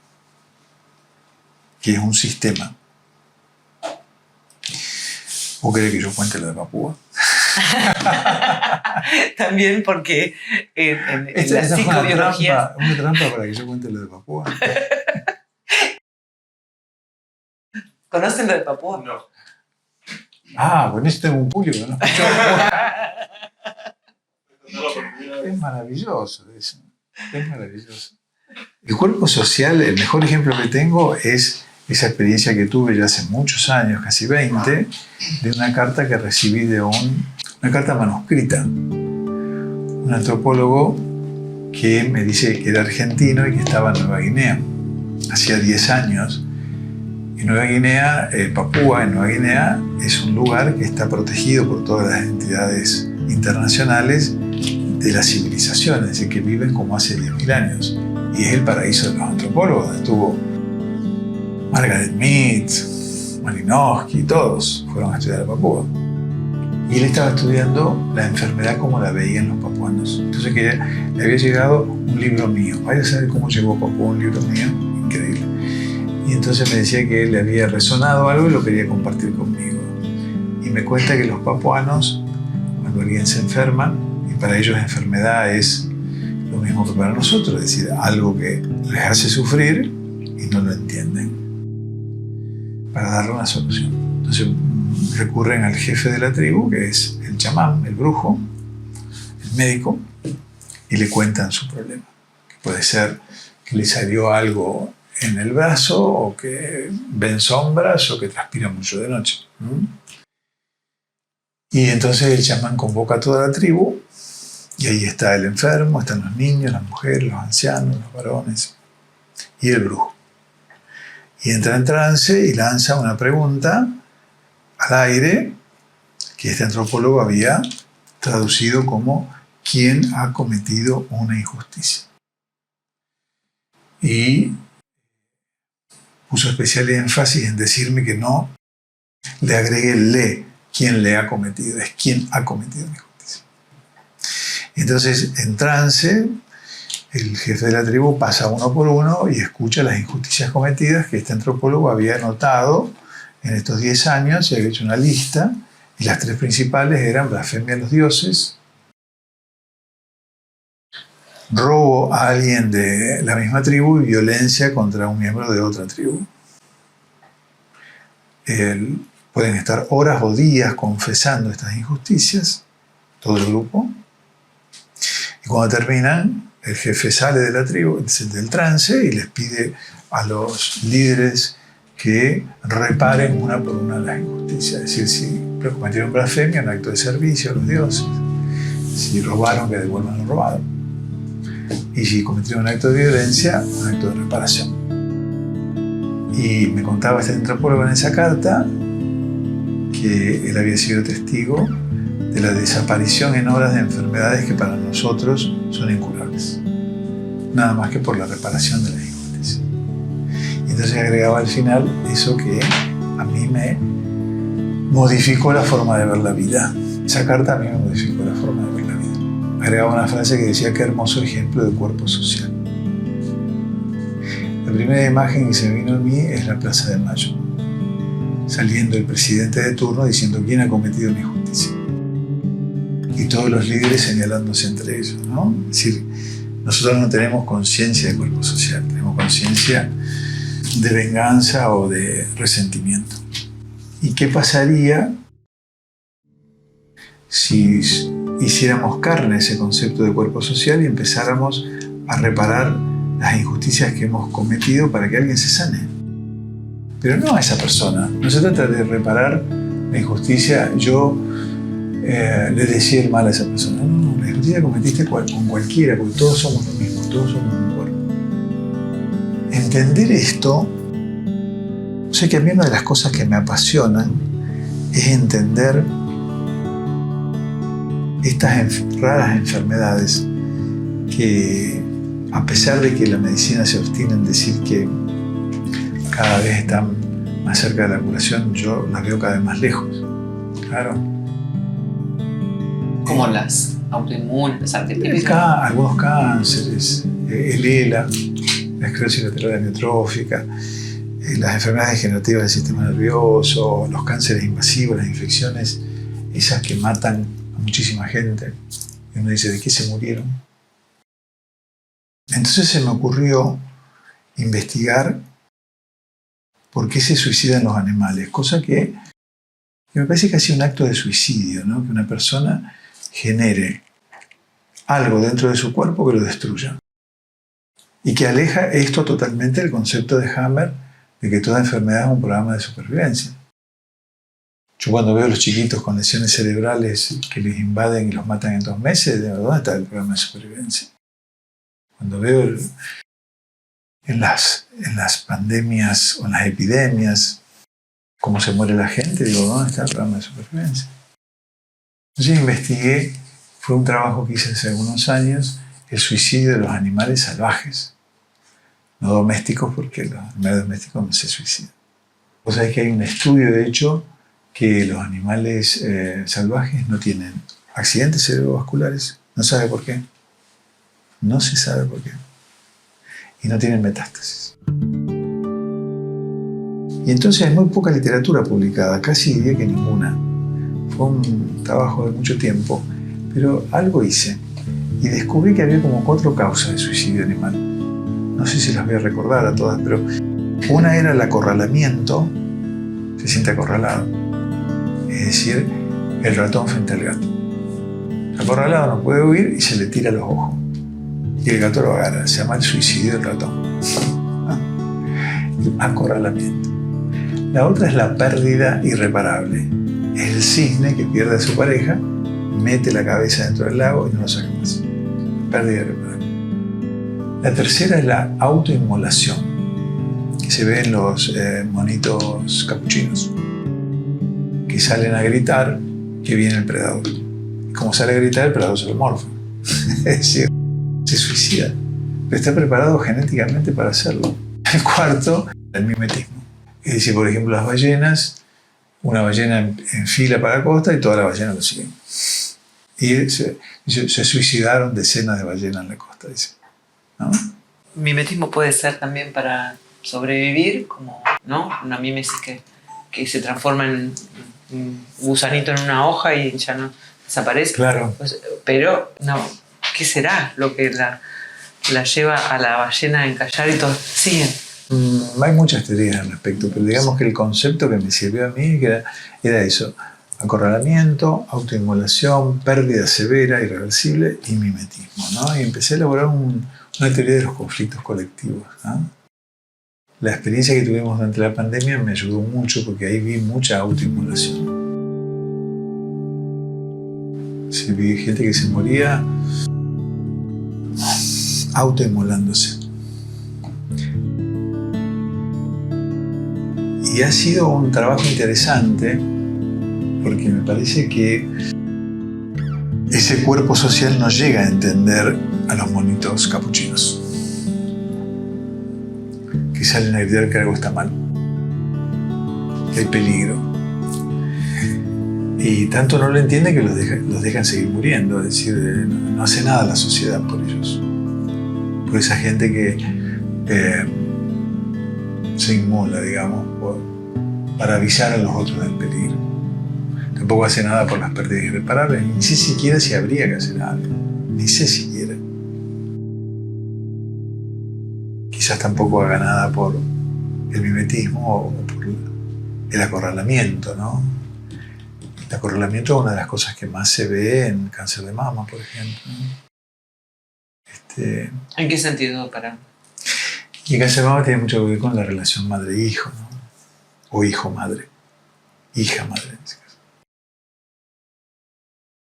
que es un sistema. ¿Vos querés que yo cuente lo de Papúa? También porque en la psicobiología... Una trampa para que yo cuente lo de Papúa. ¿Conocen lo de Papúa? No. Ah, con eso tengo un público, ¿no? No, Es maravilloso eso. Es maravilloso. El cuerpo social, el mejor ejemplo que tengo es esa experiencia que tuve ya hace muchos años, casi 20, de una carta que recibí de una carta manuscrita. Un antropólogo que me dice que era argentino y que estaba en Nueva Guinea. Hacía 10 años. En Nueva Guinea, Papúa, en Nueva Guinea, es un lugar que está protegido por todas las entidades internacionales de la civilización, es decir, que viven como hace 10.000 años. Y es el paraíso de los antropólogos, donde estuvo Margaret Mead, Malinowski, todos fueron a estudiar a Papúa. Y él estaba estudiando la enfermedad como la veían los papuanos. Entonces le había llegado un libro mío. Vaya a saber cómo llegó a Papúa un libro mío, increíble. Y entonces me decía que le había resonado algo y lo quería compartir conmigo. Y me cuenta que los papuanos, cuando alguien se enferma, y para ellos la enfermedad es lo mismo que para nosotros, es decir, algo que les hace sufrir y no lo entienden, para darle una solución. Entonces recurren al jefe de la tribu, que es el chamán, el brujo, el médico, y le cuentan su problema. Que puede ser que le salió algo en el brazo, o que ven sombras, o que transpira mucho de noche. Y entonces el chamán convoca a toda la tribu, y ahí está el enfermo, están los niños, las mujeres, los ancianos, los varones, y el brujo. Y entra en trance y lanza una pregunta al aire, que este antropólogo había traducido como ¿quién ha cometido una injusticia? Y puso especial énfasis en decirme que no le agregue el le, quién le ha cometido, es quién ha cometido una injusticia. Entonces, en trance, el jefe de la tribu pasa uno por uno y escucha las injusticias cometidas que este antropólogo había anotado en estos 10 años y había hecho una lista, y las 3 principales eran blasfemia a los dioses, robo a alguien de la misma tribu y violencia contra un miembro de otra tribu. Pueden estar horas o días confesando estas injusticias, todo el grupo, y cuando terminan, el jefe sale de la tribu, del trance, y les pide a los líderes que reparen una por una las injusticias. Es decir, si cometieron blasfemia, un acto de servicio a los dioses. Si robaron, que devuelvan lo robado. Y si cometieron un acto de violencia, un acto de reparación. Y me contaba este antropólogo en esa carta que él había sido testigo de la desaparición en horas de enfermedades que para nosotros son incurables, nada más que por la reparación de las injusticias. Y entonces agregaba al final eso que a mí me modificó la forma de ver la vida. Esa carta a mí me modificó la forma de ver la vida. Agregaba una frase que decía: qué hermoso ejemplo de cuerpo social. La primera imagen que se me vino a mí es la Plaza de Mayo, saliendo el presidente de turno diciendo quién ha cometido una injusticia. y todos los líderes señalándose entre ellos, ¿no? Es decir, nosotros no tenemos conciencia de cuerpo social, tenemos conciencia de venganza o de resentimiento. ¿Y qué pasaría si hiciéramos carne ese concepto de cuerpo social y empezáramos a reparar las injusticias que hemos cometido para que alguien se sane? Pero no a esa persona. No se trata de reparar la injusticia. Yo le decía el mal a esa persona. No, la injusticia cometiste con cualquiera, porque todos somos lo mismo, todos somos un cuerpo. Entender esto, sé que a mí una de las cosas que me apasionan es entender estas raras enfermedades que, a pesar de que la medicina se obstina en decir que cada vez están más cerca de la curación, yo las veo cada vez más lejos. Claro. Como las autoinmunes, las artritis. Algunos cánceres, el ELA, la esclerosis lateral amiotrófica, las enfermedades degenerativas del sistema nervioso, los cánceres invasivos, las infecciones, esas que matan a muchísima gente. Y uno dice, ¿de qué se murieron? Entonces se me ocurrió investigar por qué se suicidan los animales, cosa que me parece casi un acto de suicidio, ¿no? Que una persona genere algo dentro de su cuerpo que lo destruya. Y que aleja esto totalmente del concepto de Hammer de que toda enfermedad es un programa de supervivencia. Yo cuando veo a los chiquitos con lesiones cerebrales que les invaden y los matan en 2 meses, digo, ¿dónde está el programa de supervivencia? Cuando veo en las pandemias o en las epidemias cómo se muere la gente, digo, ¿dónde está el programa de supervivencia? Entonces investigué, fue un trabajo que hice hace algunos años, el suicidio de los animales salvajes, no domésticos, porque los animales domésticos no se suicidan. Vos sabés que hay un estudio, de hecho, que los animales salvajes no tienen accidentes cerebrovasculares, no sabe por qué. No se sabe por qué. Y no tienen metástasis. Y entonces hay muy poca literatura publicada, casi diría que ninguna. Fue un trabajo de mucho tiempo, pero algo hice. Y descubrí que había como 4 causas de suicidio animal. No sé si las voy a recordar a todas, pero una era el acorralamiento, se siente acorralado. Es decir, el ratón frente al gato. El acorralado no puede huir y se le tira los ojos. Y el gato lo agarra, se llama el suicidio del ratón. El acorralamiento. La otra es la pérdida irreparable. Es el cisne que pierde a su pareja, mete la cabeza dentro del lago y no lo saca más. Pérdida irreparable. La tercera es la autoinmolación, que se ve en los monitos capuchinos, que salen a gritar que viene el predador. Y como sale a gritar, el predador se lo morfa. Es decir, se suicida, pero está preparado genéticamente para hacerlo. El cuarto, el mimetismo. Es decir, por ejemplo, las ballenas, una ballena en fila para la costa y todas las ballenas lo siguen. Y se suicidaron decenas de ballenas en la costa, dice. ¿No? Mimetismo puede ser también para sobrevivir, como, ¿no? Una mímesis que se transforma en un gusanito en una hoja y ya no desaparece. Claro. Pues, pero, no, ¿qué será lo que la lleva a la ballena a encallar y todos siguen? Hay muchas teorías al respecto, pero digamos que el concepto que me sirvió a mí era eso: acorralamiento, autoinmolación, pérdida severa, irreversible y mimetismo, ¿no? Y empecé a elaborar una teoría de los conflictos colectivos, ¿no? La experiencia que tuvimos durante la pandemia me ayudó mucho porque ahí vi mucha autoinmolación. Sí, vi gente que se moría autoinmolándose. Y ha sido un trabajo interesante porque me parece que ese cuerpo social no llega a entender a los monitos capuchinos, que salen a gritar que algo está mal, que hay peligro. Y tanto no lo entienden que los dejan seguir muriendo, es decir, no hace nada la sociedad por ellos, por esa gente que se inmola, digamos, para avisar a los otros del peligro. Tampoco hace nada por las pérdidas irreparables, ni sé siquiera si habría que hacer algo. Ni sé siquiera. Quizás tampoco haga nada por el mimetismo o por el acorralamiento, ¿no? El acorralamiento es una de las cosas que más se ve en cáncer de mama, por ejemplo, ¿no? ¿En qué sentido, para? Y el cáncer de mama tiene mucho que ver con la relación madre-hijo, ¿no? O hijo-madre. Hija-madre en ese caso.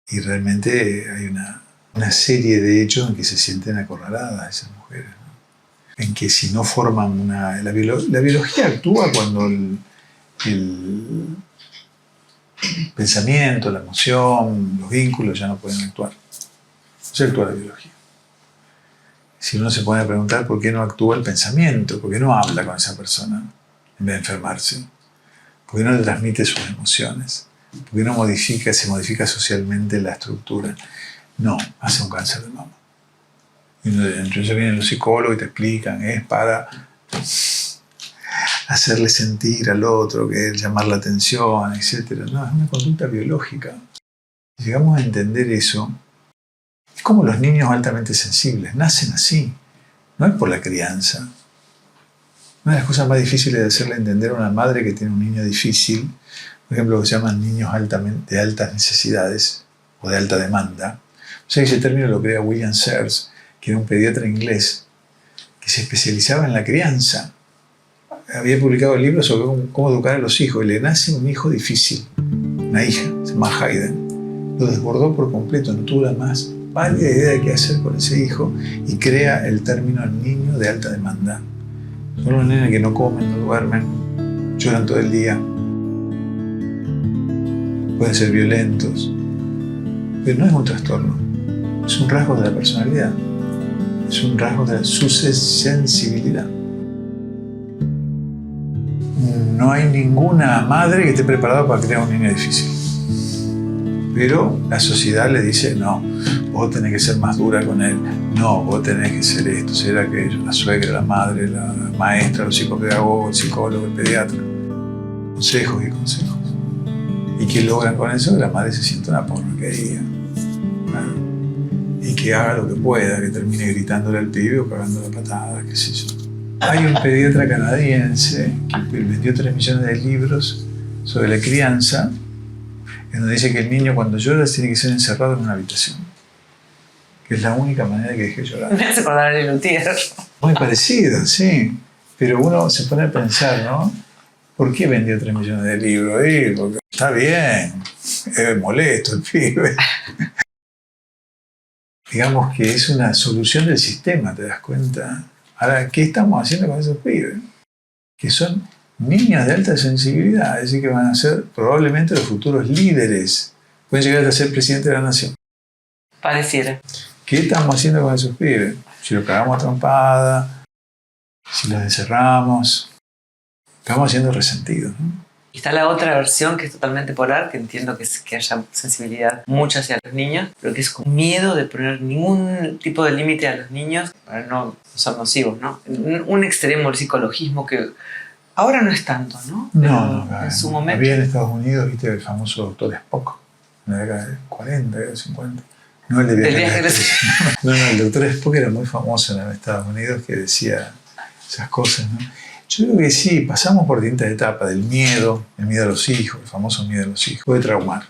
Y realmente hay una serie de hechos en que se sienten acorraladas esas mujeres, ¿no? En que si no forman una... La biología actúa cuando el pensamiento, la emoción, los vínculos ya no pueden actuar. Así actúa la biología. Si uno se pone a preguntar por qué no actúa el pensamiento, por qué no habla con esa persona en vez de enfermarse, por qué no le transmite sus emociones, por qué no se modifica socialmente la estructura, no, hace un cáncer de mama. Y entonces vienen los psicólogos y te explican, es para hacerle sentir al otro, que es llamar la atención, etc. No, es una conducta biológica. Si llegamos a entender eso, es como los niños altamente sensibles, nacen así, no es por la crianza. Una de las cosas más difíciles de hacerle entender a una madre que tiene un niño difícil, por ejemplo, lo que se llaman niños de altas necesidades o de alta demanda. O sea, ese término lo crea William Sears, que era un pediatra inglés que se especializaba en la crianza. Había publicado libros sobre cómo educar a los hijos y le nace un hijo difícil, una hija, se llama Hayden. Lo desbordó por completo, no tuvo la más pálida idea de qué hacer con ese hijo y crea el término niño de alta demanda. Son los nenes que no comen, no duermen, lloran todo el día, pueden ser violentos, pero no es un trastorno, es un rasgo de la personalidad, es un rasgo de su sensibilidad. No hay ninguna madre que esté preparada para criar un niño difícil. Pero la sociedad le dice, no, vos tenés que ser más dura con él. No, vos tenés que ser esto, ser aquello. La suegra, la madre, la maestra, los psicopedagogos, el psicólogo, el pediatra. Consejos y consejos. ¿Y qué logran con eso? Que la madre se sienta una porquería. ¿No? Y que haga lo que pueda, que termine gritándole al pibe o cagando la patada, qué sé yo. Hay un pediatra canadiense que vendió 3 millones de libros sobre la crianza, en donde dice que el niño cuando llora tiene que ser encerrado en una habitación, que es la única manera que deje de llorar. Me hace acordar a Lelutier. Muy parecido, sí, pero uno se pone a pensar, ¿no? ¿Por qué vendió 3 millones de libros? Porque está bien, es molesto el pibe. Digamos que es una solución del sistema, ¿te das cuenta? Ahora, ¿qué estamos haciendo con esos pibes? Que son niños de alta sensibilidad, es decir, que van a ser probablemente los futuros líderes. Pueden llegar a ser presidente de la nación. Pareciera. ¿Qué estamos haciendo con esos pibes? Si los cagamos a trompada, si los encerramos, estamos haciendo resentidos, ¿no? Y está la otra versión que es totalmente polar, que entiendo que haya sensibilidad mucho hacia los niños, pero que es con miedo de poner ningún tipo de límite a los niños para no ser nocivos, ¿no? Un extremo del psicologismo que ahora no es tanto, ¿no? Pero No, en su momento. Había en Estados Unidos, viste, el famoso doctor Spock, en la década de 40, 50. No el de viaje. No, el doctor Spock era muy famoso en Estados Unidos, que decía esas cosas, ¿no? Yo creo que sí, pasamos por distintas etapas del miedo, el miedo a los hijos, el famoso miedo a los hijos. Puede traumar.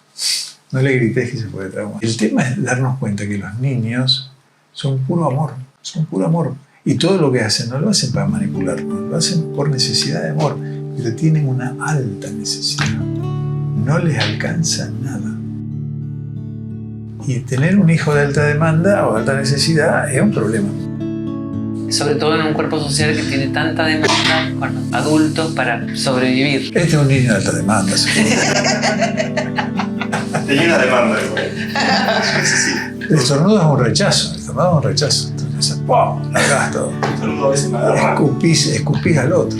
No le grites que se puede traumar. El tema es darnos cuenta que los niños son puro amor, son puro amor. Y todo lo que hacen, no lo hacen para manipularnos, lo hacen por necesidad de amor, pero tienen una alta necesidad. No les alcanza nada. Y tener un hijo de alta demanda o alta necesidad es un problema. Sobre todo en un cuerpo social que tiene tanta demanda con los adultos para sobrevivir. Este es un niño de alta demanda, seguro. Tenía una demanda, sí. El estornudo es un rechazo, Entonces, ¡pum! Largás todo. El estornudo a veces me agarra. Escupís al otro.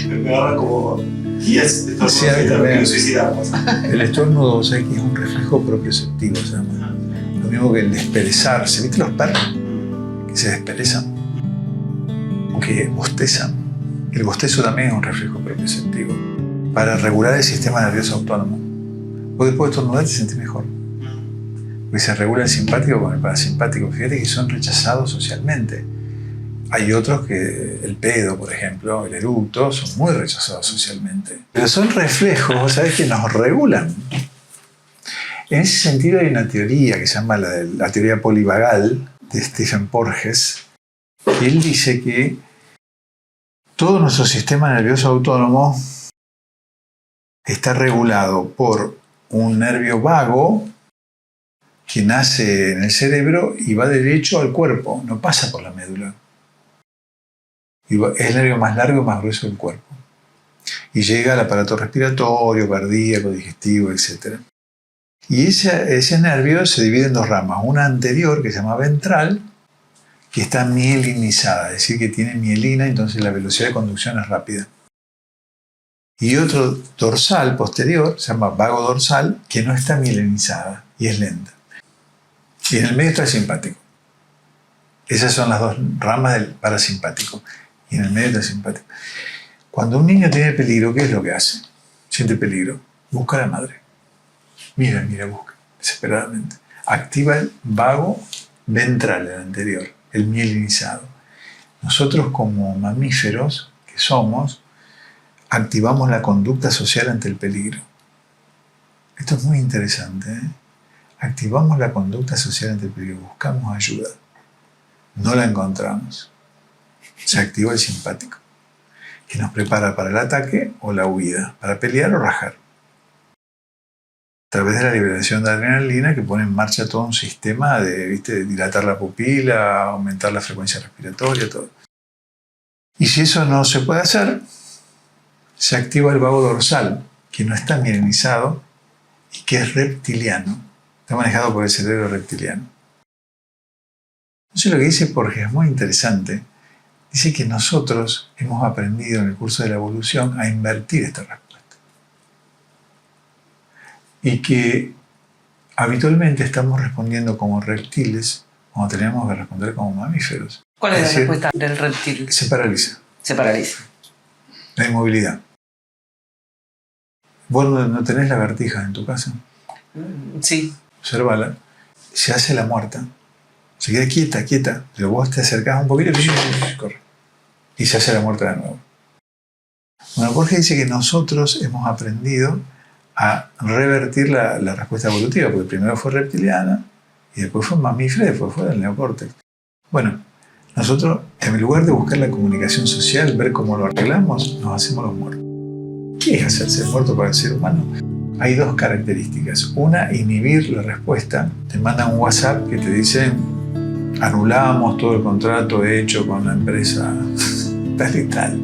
Me agarra como 10 estornudos Sí, a mí y también. me suicidamos. El estornudo, o sea, que es un reflejo propioceptivo, se llama. Lo mismo que el desperezarse. ¿Viste los perros que se desperezan? O que bostezan. El bostezo también es un reflejo propioceptivo para regular el sistema nervioso autónomo. Vos después de estornudar te sentís mejor. Porque se regula el simpático con el parasimpático. Fíjate que son rechazados socialmente. Hay otros que, el pedo, por ejemplo, el eructo, son muy rechazados socialmente. Pero son reflejos, ¿sabes?, que nos regulan. En ese sentido hay una teoría que se llama la teoría polivagal de Stephen Porges, que él dice que todo nuestro sistema nervioso autónomo está regulado por un nervio vago que nace en el cerebro y va derecho al cuerpo, no pasa por la médula. Es el nervio más largo y más grueso del cuerpo. Y llega al aparato respiratorio, cardíaco, digestivo, etc. Y ese nervio se divide en dos ramas. Una anterior, que se llama ventral, que está mielinizada, es decir, que tiene mielina, entonces la velocidad de conducción es rápida. Y otro dorsal, posterior, se llama vago dorsal, que no está mielinizada y es lenta. Y en el medio está el simpático. Esas son las dos ramas del parasimpático. Y en el medio está el simpático. Cuando un niño tiene peligro, ¿qué es lo que hace? Siente peligro. Busca a la madre. Mira, busca. Desesperadamente. Activa el vago ventral, el anterior, el mielinizado. Nosotros como mamíferos que somos, activamos la conducta social ante el peligro. Esto es muy interesante, ¿eh? Activamos la conducta social ante el peligro, buscamos ayuda. No la encontramos. Se activa el simpático, que nos prepara para el ataque o la huida, para pelear o rajar. A través de la liberación de adrenalina que pone en marcha todo un sistema de dilatar la pupila, aumentar la frecuencia respiratoria, todo. Y si eso no se puede hacer, se activa el vago dorsal, que no está mielinizado y que es reptiliano. Está manejado por el cerebro reptiliano. Entonces lo que dice Porges es muy interesante. Dice que nosotros hemos aprendido en el curso de la evolución a invertir esta respuesta. Y que habitualmente estamos respondiendo como reptiles cuando tenemos que responder como mamíferos. ¿Cuál es la respuesta del reptil? Se paraliza. Se paraliza. La inmovilidad. ¿Vos no tenés lagartijas en tu casa? Sí. Observala. Se hace la muerta. Se queda quieta. Pero vos te acercás un poquito y corre. Y se hace la muerta de nuevo. Bueno, Porges dice que nosotros hemos aprendido a revertir la respuesta evolutiva, porque primero fue reptiliana, y después fue mamífera, y después fue del neocórtex. Bueno, nosotros, en lugar de buscar la comunicación social, ver cómo lo arreglamos, nos hacemos los muertos. ¿Qué es hacerse el muerto para el ser humano? Hay dos características. Una, inhibir la respuesta. Te mandan un WhatsApp que te dice: anulamos todo el contrato hecho con la empresa tal y tal.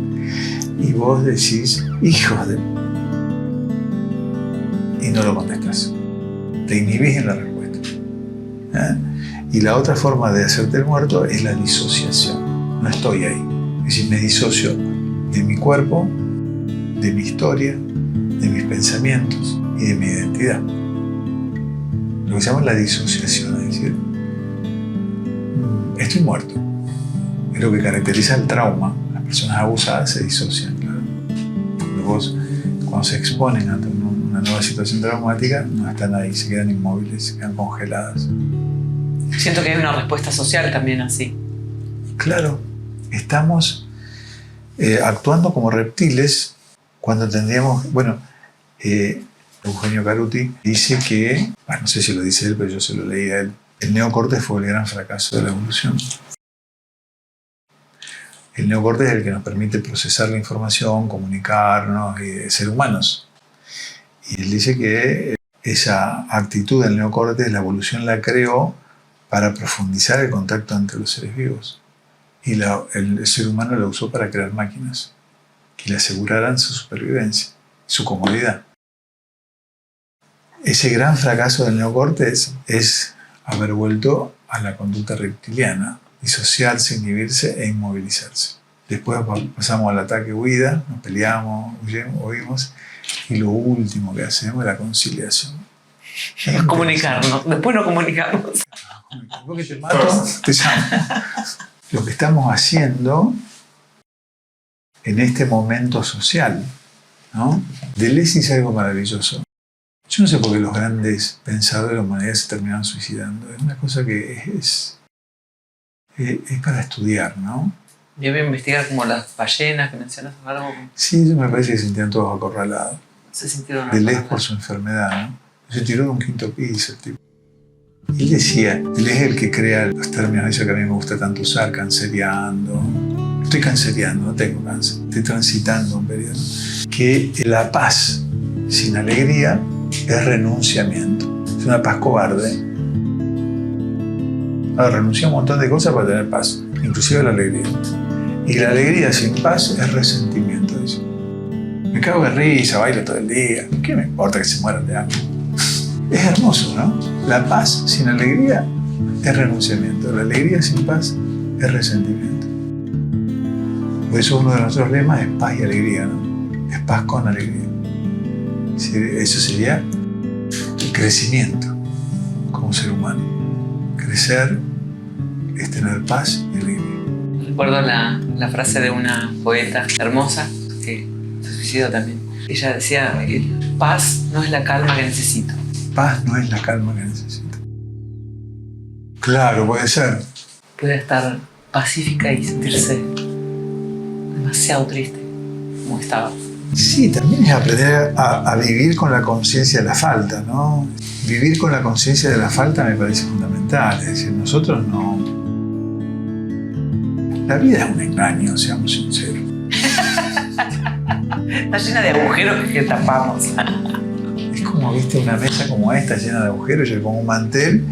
Y vos decís: hijos de... y no lo contestás. Te inhibís en la respuesta. Y la otra forma de hacerte el muerto es la disociación. No estoy ahí. Es decir, me disocio de mi cuerpo, de mi historia, de mis pensamientos y de mi identidad. Lo que se llama la disociación, es decir, estoy muerto. Es lo que caracteriza el trauma. Las personas abusadas se disocian, claro. Cuando se exponen ante una nueva situación traumática, no están ahí, se quedan inmóviles, se quedan congeladas. Siento que hay una respuesta social también así. Claro, estamos actuando como reptiles cuando tendríamos... Bueno, Eugenio Caruti dice que, no sé si lo dice él, pero yo se lo leí a él, el neocórtex fue el gran fracaso de la evolución. El neocórtex es el que nos permite procesar la información, comunicarnos y ser humanos. Y él dice que esa actitud del neocórtex, la evolución la creó para profundizar el contacto entre los seres vivos. Y el ser humano la usó para crear máquinas que le aseguraran su supervivencia, su comodidad. Ese gran fracaso del neocórtex es haber vuelto a la conducta reptiliana, disociarse, inhibirse e inmovilizarse. Después pasamos al ataque-huida, nos peleamos, huimos, y lo último que hacemos es la conciliación. Es comunicarnos, después nos comunicamos. Porque te mato, te llamo. Lo que estamos haciendo en este momento social, ¿no? Deleuze dice algo maravilloso. Yo no sé por qué los grandes pensadores de la humanidad se terminaron suicidando. Es una cosa que es para estudiar, ¿no? Yo voy a investigar como las ballenas que mencionas algo. Sí, me parece que se sentían todos acorralados. Se sintieron Deleuze por su enfermedad, ¿no? Se tiró de un 5º piso el tipo. Y él decía, él es el que crea los términos, eso que a mí me gusta tanto usar, canceriando. Estoy canceriando, no tengo cáncer. Estoy transitando un periodo. Que la paz sin alegría es renunciamiento. Es una paz cobarde. Ahora, renuncia a un montón de cosas para tener paz, inclusive la alegría. Y la alegría sin paz es resentimiento. Dice. Me cago de risa, bailo todo el día. ¿Qué me importa que se mueran de hambre? Es hermoso, ¿no? La paz sin alegría es renunciamiento. La alegría sin paz es resentimiento. Por eso uno de nuestros lemas es paz y alegría, ¿no? Es paz con alegría. Eso sería el crecimiento como ser humano. Crecer es tener paz y alegría. Recuerdo la frase de una poeta hermosa que se suicidó también. Ella decía, paz no es la calma que necesito. Paz no es la calma que necesito. Claro, puede ser. Puede estar pacífica y sentirse demasiado triste como estaba. Sí, también es aprender a vivir con la conciencia de la falta, ¿no? Vivir con la conciencia de la falta me parece fundamental. Es decir, nosotros no... La vida es un engaño, seamos sinceros. Está llena de agujeros que tapamos. Es como, viste, una mesa como esta llena de agujeros, yo le pongo un mantel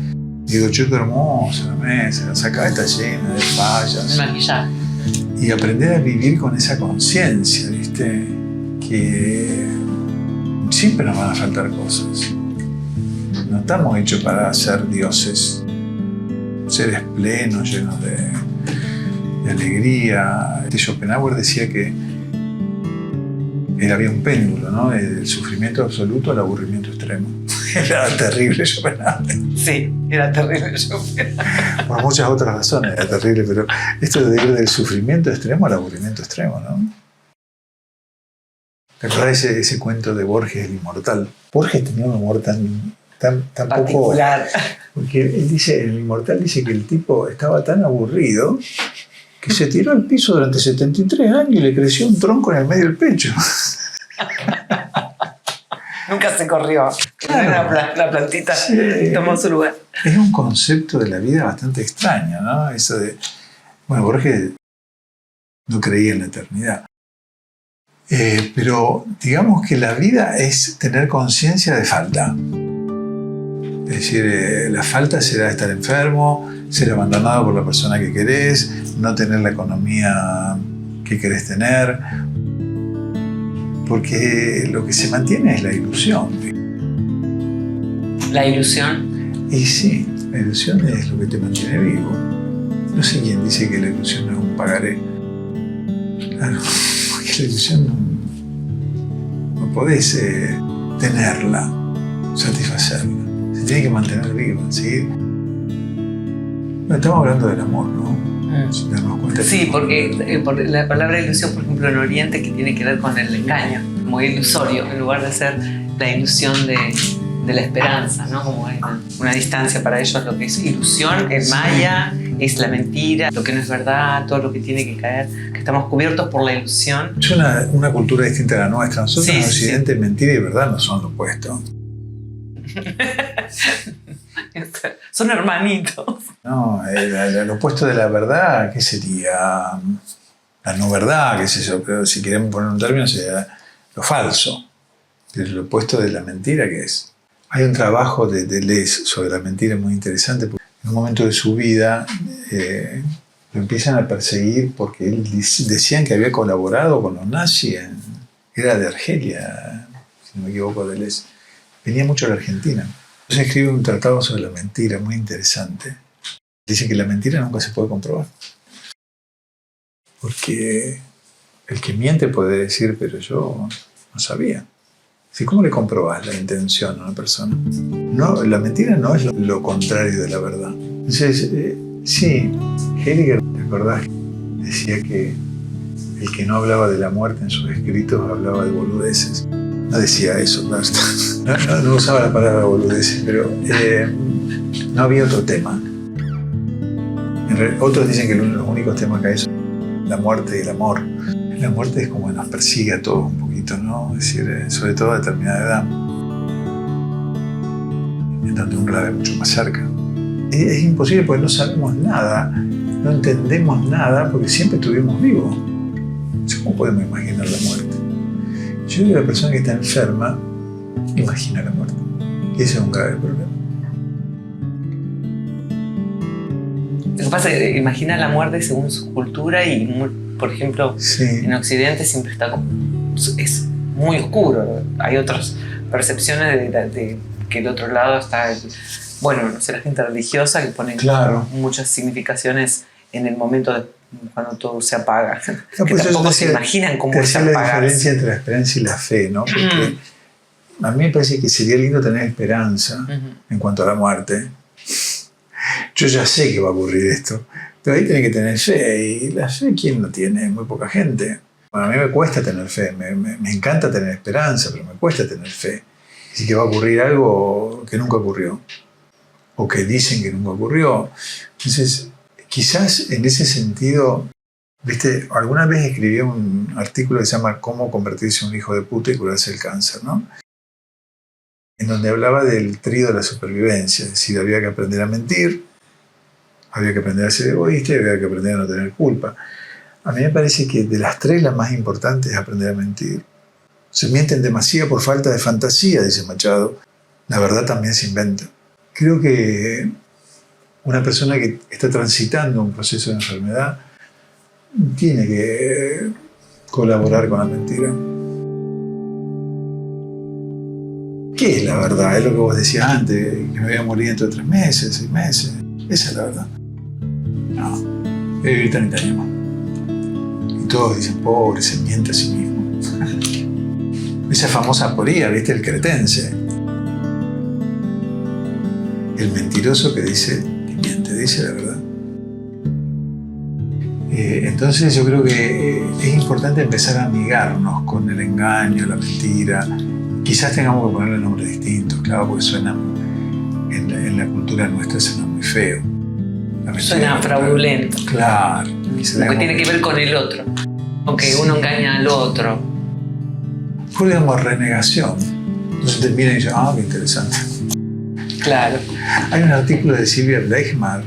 y digo, che, qué hermosa la mesa, acá está llena de fallas. Maquillaje. Y aprender a vivir con esa conciencia, viste, que siempre nos van a faltar cosas. No estamos hechos para ser dioses, seres plenos, llenos de alegría. Schopenhauer decía que había un péndulo, ¿no? Del sufrimiento absoluto al aburrimiento extremo. Era terrible Schopenhauer. Sí, era terrible Schopenhauer. Por muchas otras razones era terrible, pero esto de ir del sufrimiento extremo al aburrimiento extremo, ¿no? ¿Te acuerdas ese cuento de Borges, el inmortal? Borges tenía un humor tan particular. Porque él dice, el inmortal dice que el tipo estaba tan aburrido que se tiró al piso durante 73 años y le creció un tronco en el medio del pecho. Nunca se corrió. Claro. La plantita tomó su lugar. Es un concepto de la vida bastante extraño, ¿no? Eso de... Bueno, Borges no creía en la eternidad. Pero digamos que la vida es tener conciencia de falta. Es decir, la falta será estar enfermo, ser abandonado por la persona que querés, no tener la economía que querés tener, porque lo que se mantiene es la ilusión. La ilusión. Y sí, la ilusión es lo que te mantiene vivo. No sé quién dice que la ilusión no es un pagaré. Claro, porque la ilusión no podés tenerla, satisfacerla. Se tiene que mantener viva, ¿sí? No, estamos hablando del amor, ¿no? Sin darnos cuenta. Sí, porque la palabra ilusión, por ejemplo, en Oriente, que tiene que ver con el engaño, como ilusorio, en lugar de ser la ilusión de la esperanza, ¿no? Como hay una distancia para ellos, lo que es ilusión, el maya, es la mentira, lo que no es verdad, todo lo que tiene que caer, que estamos cubiertos por la ilusión. Es una cultura distinta a la nuestra. Nosotros en Occidente mentira y verdad no son lo opuesto. Son hermanitos. No, el opuesto de la verdad, ¿qué sería? La no verdad, qué sé yo, pero si queremos poner un término sería lo falso. El opuesto de la mentira, ¿qué es? Hay un trabajo de Deleuze sobre la mentira muy interesante, porque en un momento de su vida lo empiezan a perseguir porque él decían que había colaborado con los nazis, era de Argelia, si no me equivoco, Deleuze. Venía mucho a la Argentina. Entonces escribe un tratado sobre la mentira muy interesante. Dice que la mentira nunca se puede comprobar. Porque el que miente puede decir, pero yo no sabía. ¿Cómo le comprobás la intención a una persona? No, la mentira no es lo contrario de la verdad. Entonces, sí, Heidegger, ¿te acordás? Decía que el que no hablaba de la muerte en sus escritos hablaba de boludeces. No decía eso, no usaba la palabra boludeces, pero no había otro tema. Otros dicen que los únicos temas que hay son la muerte y el amor. La muerte es como que nos persigue a todos un poquito, ¿no? Es decir, sobre todo a determinada edad, en donde uno la ve mucho más cerca. Es imposible porque no sabemos nada, no entendemos nada porque siempre estuvimos vivos. ¿Cómo podemos imaginar la muerte? Yo creo que la persona que está enferma imagina la muerte. Y ese es un grave problema. Lo que pasa es que imagina la muerte según su cultura y, por ejemplo, Sí. en Occidente siempre está como... es muy oscuro. Hay otras percepciones de que el otro lado está... bueno, no sé, la gente religiosa que pone Claro. muchas significaciones en el momento de cuando todo se apaga. No, que pues tampoco yo se imaginan cómo te es hacía la apagarse. diferencia entre la esperanza y la fe, ¿no? Porque a mí me parece que sería lindo tener esperanza en cuanto a la muerte. Yo ya sé que va a ocurrir esto, pero ahí tiene que tener fe. Y la fe, ¿quién no tiene? Muy poca gente. Bueno, a mí me cuesta tener fe, me encanta tener esperanza, pero me cuesta tener fe. Así que va a ocurrir algo que nunca ocurrió, o que dicen que nunca ocurrió. Entonces, quizás en ese sentido, ¿viste? Alguna vez escribí un artículo que se llama Cómo convertirse en un hijo de puta y curarse el cáncer, ¿no? En donde hablaba del trío de la supervivencia, es decir, había que aprender a mentir, había que aprender a ser egoísta y había que aprender a no tener culpa. A mí me parece que de las tres la más importante es aprender a mentir. Se mienten demasiado por falta de fantasía, dice Machado. La verdad también se inventa. Creo que una persona que está transitando un proceso de enfermedad tiene que colaborar con la mentira. ¿Qué es la verdad? Es lo que vos decías antes, que me voy a morir dentro de 3 meses, 6 meses. Esa es la verdad. No, voy a vivir 30 años más. Y todos dicen, pobre, se miente a sí mismo. Esa famosa aporía, ¿viste? El cretense. El mentiroso que dice que miente, dice la verdad. Entonces yo creo que es importante empezar a amigarnos con el engaño, la mentira. Quizás tengamos que ponerle nombres distintos, claro, porque suenan, en la cultura nuestra suena muy feo. Suena fraudulento. Claro. Porque tiene que ver con el otro. Aunque uno engaña al otro. Pues digamos renegación. Entonces te miran y dicen, qué interesante. Claro. Hay un artículo de Silvia Bleichmar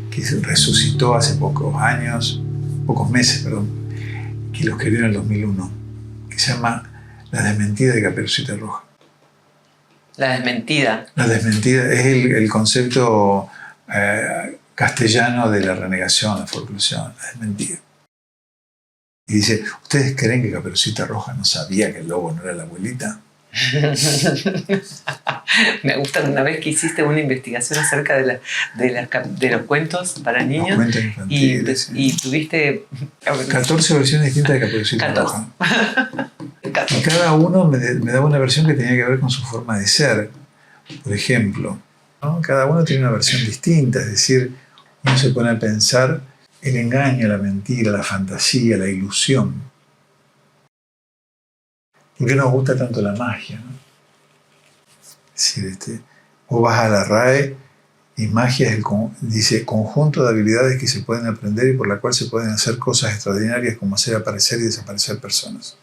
que resucitó hace pocos meses, que lo escribió en el 2001, que se llama La desmentida de Caperucita Roja. La desmentida. La desmentida es el concepto castellano de la renegación, la forclusión, la desmentida. Y dice, ¿ustedes creen que Caperucita Roja no sabía que el lobo no era la abuelita? Me gusta una vez que hiciste una investigación acerca de los cuentos para niños. Los cuentos infantiles. Y tuviste 14 versiones distintas de Caperucita 14. Roja. Y cada uno me daba una versión que tenía que ver con su forma de ser. Por ejemplo, ¿no? Cada uno tiene una versión distinta, es decir, uno se pone a pensar el engaño, la mentira, la fantasía, la ilusión. ¿Por qué nos gusta tanto la magia? ¿No? Es decir, vos vas a la RAE y magia es dice conjunto de habilidades que se pueden aprender y por la cual se pueden hacer cosas extraordinarias como hacer aparecer y desaparecer personas.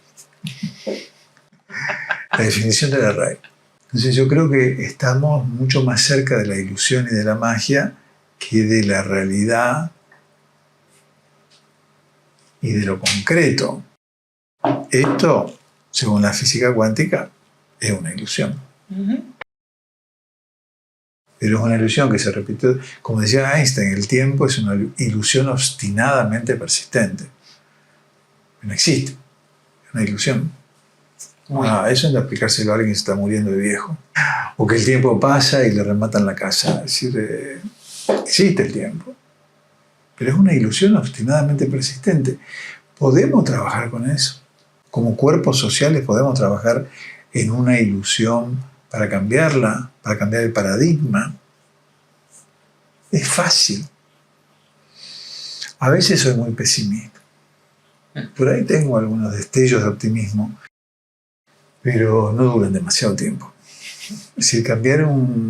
La definición de la RAE. Entonces yo creo que estamos mucho más cerca de la ilusión y de la magia que de la realidad y de lo concreto. Esto, según la física cuántica, es una ilusión. Pero es una ilusión que se repite, como decía Einstein, el tiempo es una ilusión obstinadamente persistente. No existe, es una ilusión. Eso es de aplicárselo a alguien que se está muriendo de viejo. O que el tiempo pasa y le rematan la casa. Es decir, existe el tiempo. Pero es una ilusión obstinadamente persistente. Podemos trabajar con eso. Como cuerpos sociales podemos trabajar en una ilusión para cambiarla, para cambiar el paradigma. Es fácil. A veces soy muy pesimista. Por ahí tengo algunos destellos de optimismo. pero no duran demasiado tiempo. Es decir, cambiar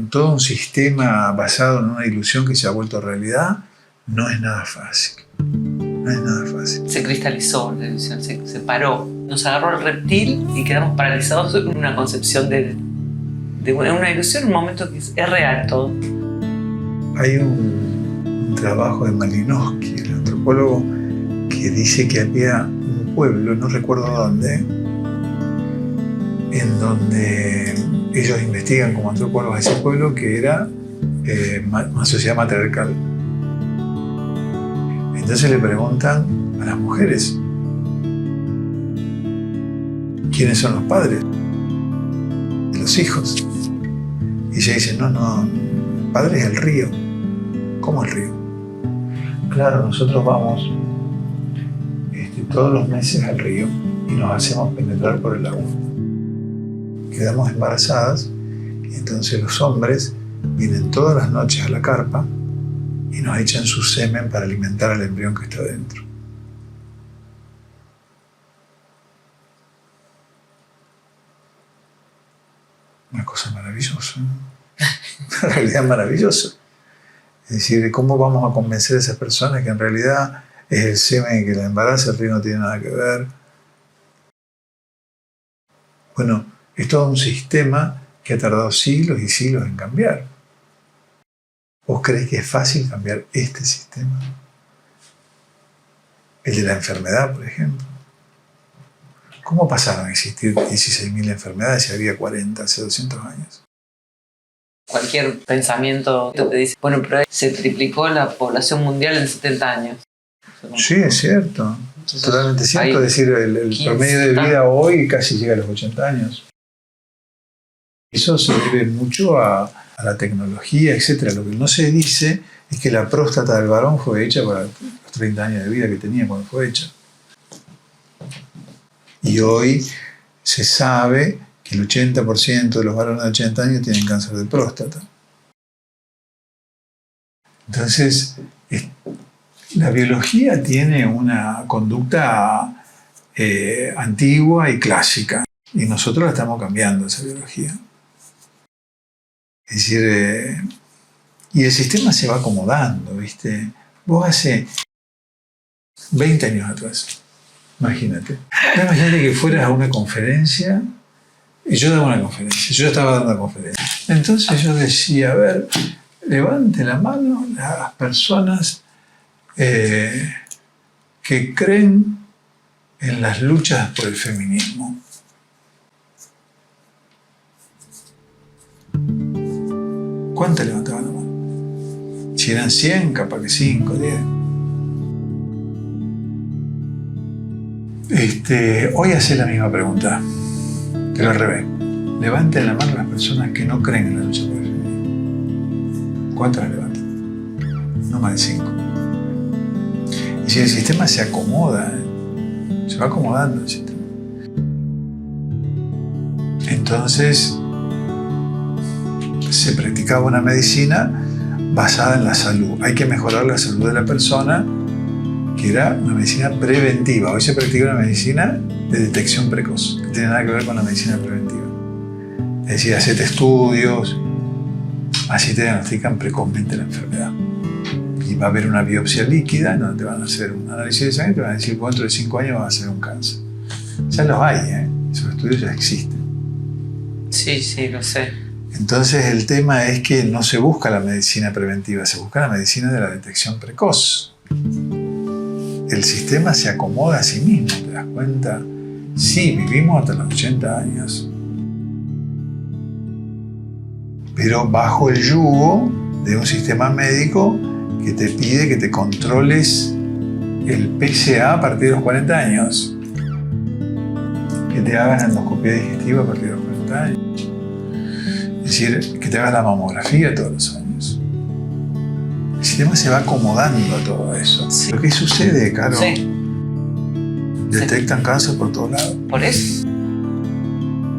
todo un sistema basado en una ilusión que se ha vuelto realidad no es nada fácil. No es nada fácil. Se cristalizó la ilusión, se paró. Nos agarró el reptil y quedamos paralizados en una concepción de una ilusión, un momento que es real todo. Hay un trabajo de Malinowski, el antropólogo, que dice que había un pueblo, no recuerdo dónde, en donde ellos investigan como antropólogos ese pueblo, que era una sociedad matriarcal. Entonces le preguntan a las mujeres quiénes son los padres de los hijos. Y ella dice, no, el padre es el río. ¿Cómo el río? Claro, nosotros vamos todos los meses al río y nos hacemos penetrar por el agua. Quedamos embarazadas y entonces los hombres vienen todas las noches a la carpa y nos echan su semen para alimentar al embrión que está dentro. Una cosa maravillosa, ¿no? Una realidad maravillosa. Es decir, ¿cómo vamos a convencer a esas personas que en realidad es el semen que la embaraza, el río no tiene nada que ver? Bueno, es todo un sistema que ha tardado siglos y siglos en cambiar. ¿Vos creés que es fácil cambiar este sistema? El de la enfermedad, por ejemplo. ¿Cómo pasaron a existir 16.000 enfermedades si había 40 hace 200 años? Cualquier pensamiento te dice, bueno, pero se triplicó la población mundial en 70 años. Sí, es cierto. Entonces, totalmente cierto. Es decir, el promedio de vida hoy casi llega a los 80 años. Eso se debe mucho a la tecnología, etc. Lo que no se dice es que la próstata del varón fue hecha para los 30 años de vida que tenía cuando fue hecha. Y hoy se sabe que el 80% de los varones de 80 años tienen cáncer de próstata. Entonces, la biología tiene una conducta antigua y clásica, y nosotros la estamos cambiando, esa biología. Es decir, y el sistema se va acomodando, ¿viste? Vos hace 20 años atrás, imagínate que fueras a una conferencia, y yo daba una conferencia, yo estaba dando una conferencia. Entonces yo decía, a ver, levante la mano las personas que creen en las luchas por el feminismo. ¿Cuántas levantaban la mano? Si eran 100, capaz que 5, 10. Hoy hace la misma pregunta, pero al revés. Levanten la mano las personas que no creen en la lucha por el feminismo. ¿Cuántas las levantan? No más de 5. Y si el sistema se acomoda, se va acomodando el sistema. Entonces se practicaba una medicina basada en la salud. Hay que mejorar la salud de la persona, que era una medicina preventiva. Hoy se practica una medicina de detección precoz, que no tiene nada que ver con la medicina preventiva. Es decir, hacete estudios, así te diagnostican precozmente la enfermedad. Y va a haber una biopsia líquida, en donde te van a hacer un análisis de sangre y te van a decir que dentro de 5 años vas a hacer un cáncer. Ya los hay, esos estudios ya existen. Sí, lo sé. Entonces el tema es que no se busca la medicina preventiva, se busca la medicina de la detección precoz. El sistema se acomoda a sí mismo, ¿te das cuenta? Sí, vivimos hasta los 80 años, pero bajo el yugo de un sistema médico que te pide que te controles el PSA a partir de los 40 años, que te hagan endoscopia digestiva a partir de los 40 años. Es decir, que te hagas la mamografía todos los años. El sistema se va acomodando a todo eso. Sí. ¿Pero qué sucede, Caro? Sí. Detectan cáncer por todos lados. ¿Por eso?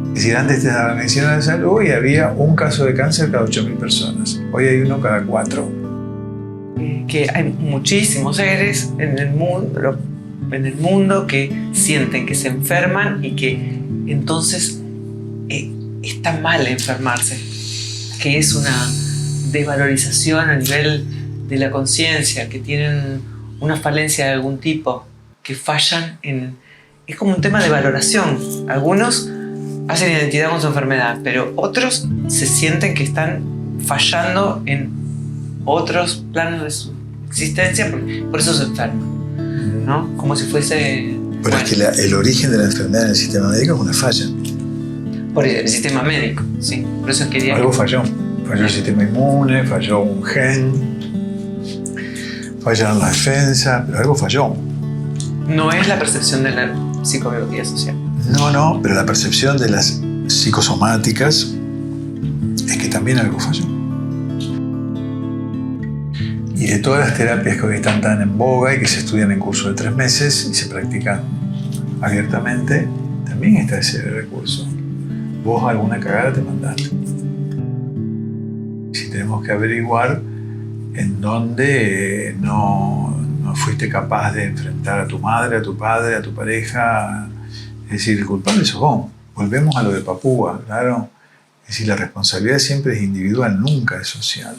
Es decir, antes te daba la medicina de la salud y había un caso de cáncer cada 8.000 personas. Hoy hay uno cada 4. Que hay muchísimos seres en el mundo que sienten que se enferman y que entonces está mal enfermarse, que es una desvalorización a nivel de la conciencia, que tienen una falencia de algún tipo, que fallan en... Es como un tema de valoración. Algunos hacen identidad con su enfermedad, pero otros se sienten que están fallando en otros planos de su existencia, por eso se enferman, ¿no? Como si fuese... Pero es que el origen de la enfermedad en el sistema médico es una falla. Por el sistema médico, sí. Por eso quería... Algo falló. Falló el sistema inmune, falló un gen, fallaron las defensas, pero algo falló. No es la percepción de la psicobiología social. No, pero la percepción de las psicosomáticas es que también algo falló. Y de todas las terapias que hoy están tan en boga y que se estudian en curso de 3 meses y se practican abiertamente, también está ese recurso. Vos alguna cagada te mandaste. Si tenemos que averiguar en dónde no fuiste capaz de enfrentar a tu madre, a tu padre, a tu pareja, es decir, el culpable sos vos. Volvemos a lo de Papúa, claro. Es decir, la responsabilidad siempre es individual, nunca es social.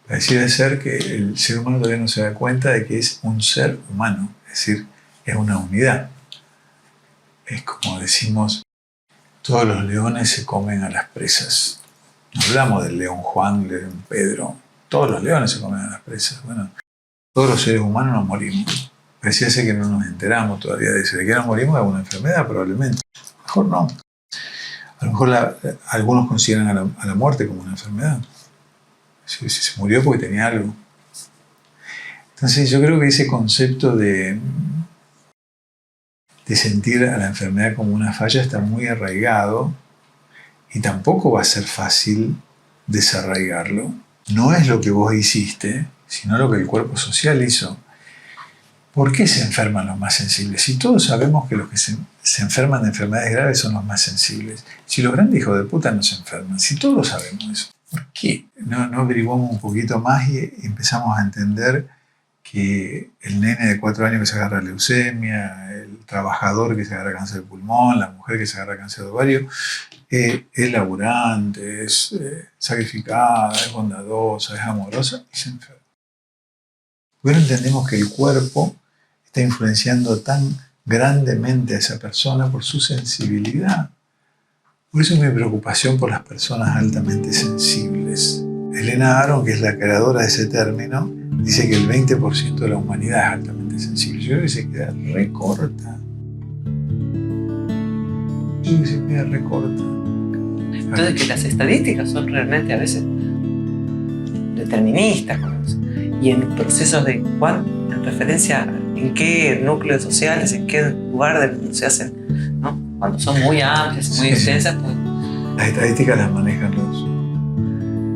Pareciera ser que el ser humano todavía no se da cuenta de que es un ser humano, es decir, es una unidad. Es como decimos, todos los leones se comen a las presas. No hablamos del león Juan, león Pedro. Todos los leones se comen a las presas. Bueno, todos los seres humanos nos morimos. Parecía ser que no nos enteramos todavía de eso. ¿De qué nos morimos? De alguna enfermedad, probablemente. A lo mejor no. A lo mejor algunos consideran a la muerte como una enfermedad. Si se murió porque tenía algo. Entonces yo creo que ese concepto de sentir a la enfermedad como una falla está muy arraigado y tampoco va a ser fácil desarraigarlo. No es lo que vos hiciste, sino lo que el cuerpo social hizo. ¿Por qué se enferman los más sensibles? Si todos sabemos que los que se enferman de enfermedades graves son los más sensibles. Si los grandes hijos de puta no se enferman, si todos sabemos eso, ¿por qué? No averiguamos un poquito más y empezamos a entender que el nene de 4 años que se agarra leucemia, el trabajador que se agarra cáncer de pulmón, la mujer que se agarra cáncer de ovario, es laburante, es sacrificada, es bondadosa, es amorosa y se enferma. Pero entendemos que el cuerpo está influenciando tan grandemente a esa persona por su sensibilidad. Por eso es mi preocupación por las personas altamente sensibles. Elena Aron, que es la creadora de ese término, dice que el 20% de la humanidad es altamente sensible. Yo creo que se queda recorta. Entonces que las estadísticas son realmente a veces deterministas. Y en procesos de en referencia en qué núcleos sociales, en qué lugar del mundo se hacen, ¿no? Cuando son muy amplias, muy extensas, pues... Las estadísticas las manejan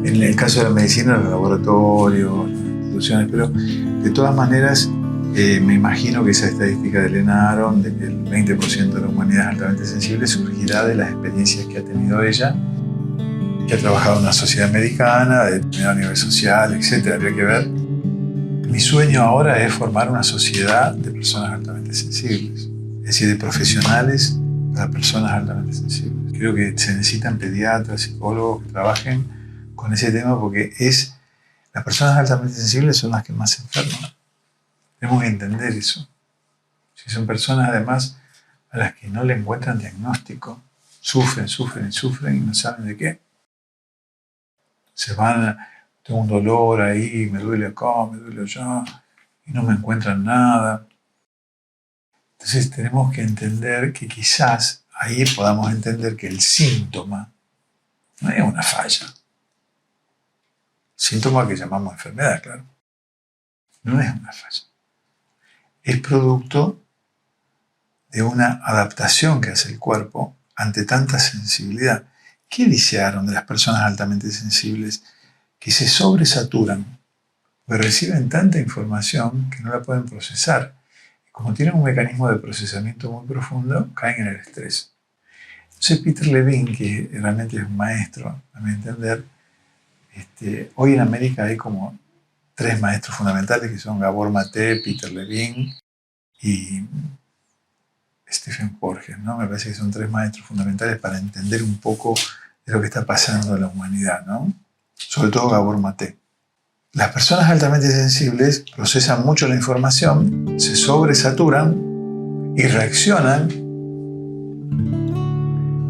en el caso de la medicina, los laboratorios, las instituciones, pero de todas maneras me imagino que esa estadística de Elena Aron, de que el 20% de la humanidad es altamente sensible, surgirá de las experiencias que ha tenido ella, que ha trabajado en una sociedad americana, de determinado nivel social, etc. Habría que ver. Mi sueño ahora es formar una sociedad de personas altamente sensibles, es decir, de profesionales para personas altamente sensibles. Creo que se necesitan pediatras, psicólogos que trabajen con ese tema porque las personas altamente sensibles son las que más se enferman. Tenemos que entender eso. Si son personas además a las que no le encuentran diagnóstico, sufren y no saben de qué. Se van, tengo un dolor ahí, me duele acá, me duele allá, y no me encuentran nada. Entonces tenemos que entender que quizás ahí podamos entender que el síntoma no es una falla. Síntoma que llamamos enfermedad, claro. No es una falla. Es producto de una adaptación que hace el cuerpo ante tanta sensibilidad. ¿Qué dice Aron de las personas altamente sensibles? Que se sobresaturan, porque reciben tanta información que no la pueden procesar. Como tienen un mecanismo de procesamiento muy profundo, caen en el estrés. Entonces Peter Levine, que realmente es un maestro, a mi entender, hoy en América hay como 3 maestros fundamentales que son Gabor Maté, Peter Levine y Stephen Porges, ¿no? Me parece que son 3 maestros fundamentales para entender un poco de lo que está pasando en la humanidad, ¿no? Sobre todo Gabor Maté. Las personas altamente sensibles procesan mucho la información, se sobresaturan y reaccionan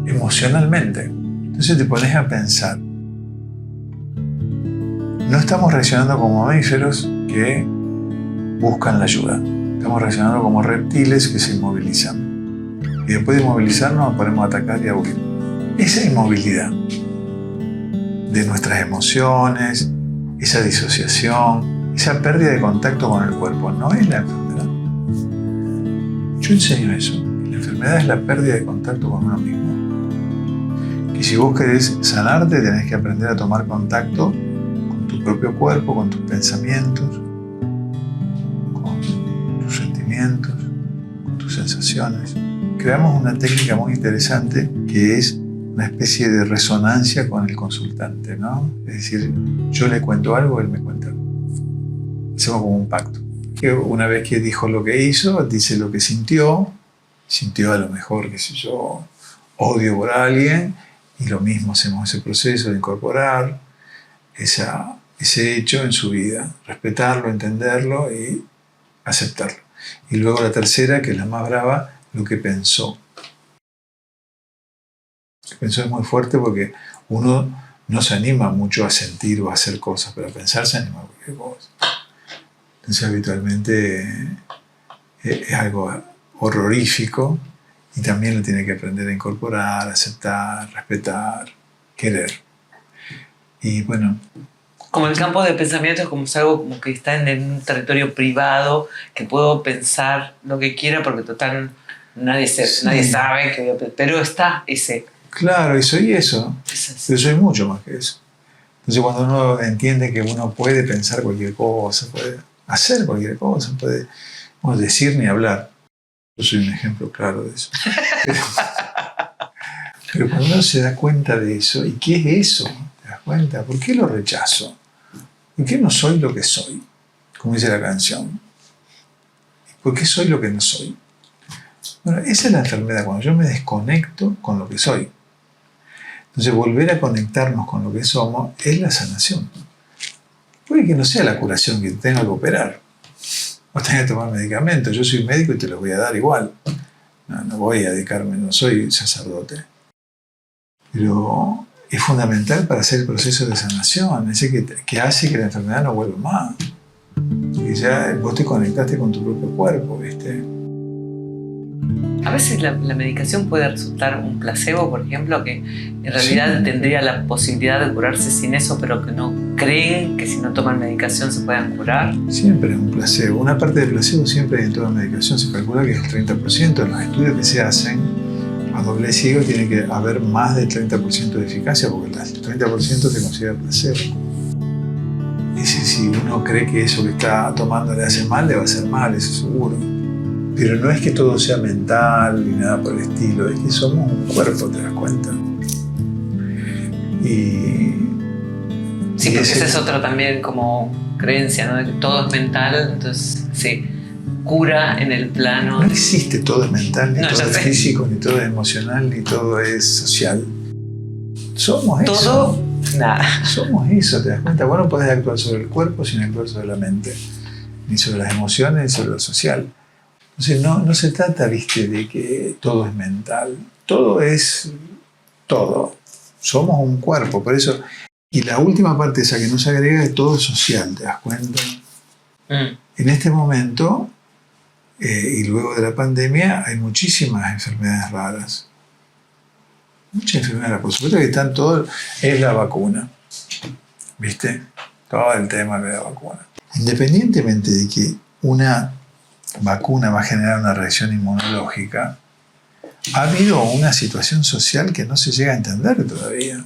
emocionalmente. Entonces te pones a pensar. No estamos reaccionando como mamíferos que buscan la ayuda. Estamos reaccionando como reptiles que se inmovilizan. Y después de inmovilizarnos nos ponemos a atacar y a huir. Esa inmovilidad de nuestras emociones, esa disociación, esa pérdida de contacto con el cuerpo, no es la enfermedad. Yo enseño eso. La enfermedad es la pérdida de contacto con uno mismo. Que si vos querés sanarte, tenés que aprender a tomar contacto con tu propio cuerpo, con tus pensamientos, con tus sentimientos, con tus sensaciones. Creamos una técnica muy interesante que es una especie de resonancia con el consultante, ¿no? Es decir, yo le cuento algo, él me cuenta algo. Hacemos como un pacto. Que una vez que dijo lo que hizo, dice lo que sintió a lo mejor, qué sé yo, odio por alguien, y lo mismo hacemos ese proceso de incorporar ese hecho en su vida, respetarlo, entenderlo y aceptarlo. Y luego la tercera, que es la más brava, lo que pensó. Pensó es muy fuerte porque uno no se anima mucho a sentir o a hacer cosas, pero a pensar se anima a cualquier cosa. Entonces habitualmente es algo horrorífico y también lo tiene que aprender a incorporar, aceptar, respetar, querer. Y bueno... Como el campo de pensamiento es como es algo como que está en un territorio privado, que puedo pensar lo que quiera porque total nadie sabe que pero está ese... Claro, y soy eso, pero soy mucho más que eso. Entonces cuando uno entiende que uno puede pensar cualquier cosa, puede hacer cualquier cosa, puede decir ni hablar. Yo soy un ejemplo claro de eso. Pero cuando uno se da cuenta de eso, ¿y qué es eso? ¿Te das cuenta? ¿Por qué lo rechazo? ¿Por qué no soy lo que soy? Como dice la canción. ¿Por qué soy lo que no soy? Bueno, esa es la enfermedad, cuando yo me desconecto con lo que soy. Entonces volver a conectarnos con lo que somos es la sanación. Puede que no sea la curación que tenga que operar. O tenga que tomar medicamentos. Yo soy médico y te los voy a dar igual. No voy a dedicarme, no soy sacerdote. Pero es fundamental para hacer el proceso de sanación, ese que hace que la enfermedad no vuelva más. Y ya vos te conectaste con tu propio cuerpo, ¿viste? A veces la medicación puede resultar un placebo, por ejemplo, que en realidad tendría la posibilidad de curarse sin eso, pero que no creen que si no toman medicación se puedan curar. Siempre es un placebo. Una parte del placebo siempre hay en toda medicación. Se calcula que es el 30%. En los estudios que se hacen a doble ciego tiene que haber más del 30% de eficacia, porque el 30% se considera placebo. Y si uno cree que eso que está tomando le hace mal, le va a hacer mal, eso seguro. Pero no es que todo sea mental ni nada por el estilo, es que somos un cuerpo, ¿te das cuenta? Sí, porque esa es otra también como creencia, ¿no? De que todo es mental, entonces se cura en el plano... No existe todo es mental, ni no, todo es físico, ni todo es emocional, ni todo es social. Somos eso. Todo, nada. Somos eso, ¿te das cuenta? Vos no podés actuar sobre el cuerpo sin actuar sobre la mente, ni sobre las emociones, ni sobre lo social. Entonces no se trata, ¿viste?, de que todo es mental. Todo es todo. Somos un cuerpo, por eso... Y la última parte esa que no se agrega es todo social, ¿te das cuenta? En este momento, y luego de la pandemia, hay muchísimas enfermedades raras. Muchas enfermedades raras. Por supuesto que están todos... Es la vacuna, ¿viste? Todo el tema de la vacuna. Independientemente de que una vacuna va a generar una reacción inmunológica, ha habido una situación social que no se llega a entender todavía.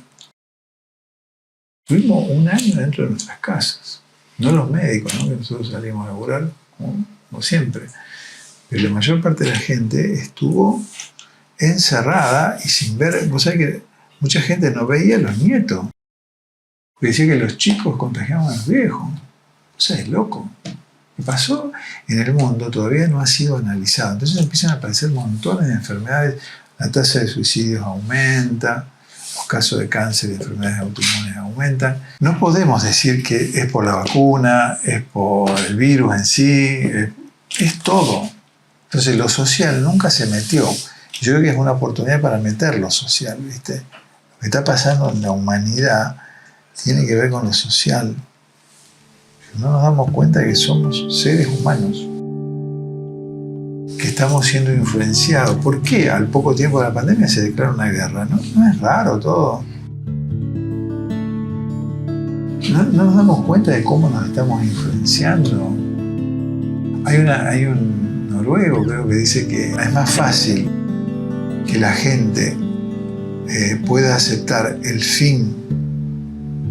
Tuvimos un año dentro de nuestras casas, no los médicos, ¿no?, que nosotros salimos a laburar como siempre, pero la mayor parte de la gente estuvo encerrada y sin ver. Vos sabés que mucha gente no veía a los nietos, porque decía que los chicos contagiaban a los viejos. O sea, es loco. que pasó en el mundo todavía no ha sido analizado. Entonces empiezan a aparecer montones de enfermedades, la tasa de suicidios aumenta, los casos de cáncer y enfermedades autoinmunes aumentan. No podemos decir que es por la vacuna, es por el virus en sí, es todo. Entonces lo social nunca se metió. Yo creo que es una oportunidad para meter lo social, ¿viste? Lo que está pasando en la humanidad tiene que ver con lo social. No nos damos cuenta de que somos seres humanos, que estamos siendo influenciados. ¿Por qué al poco tiempo de la pandemia se declara una guerra? No es raro todo. No nos damos cuenta de cómo nos estamos influenciando. Hay un noruego, creo, que dice que es más fácil que la gente pueda aceptar el fin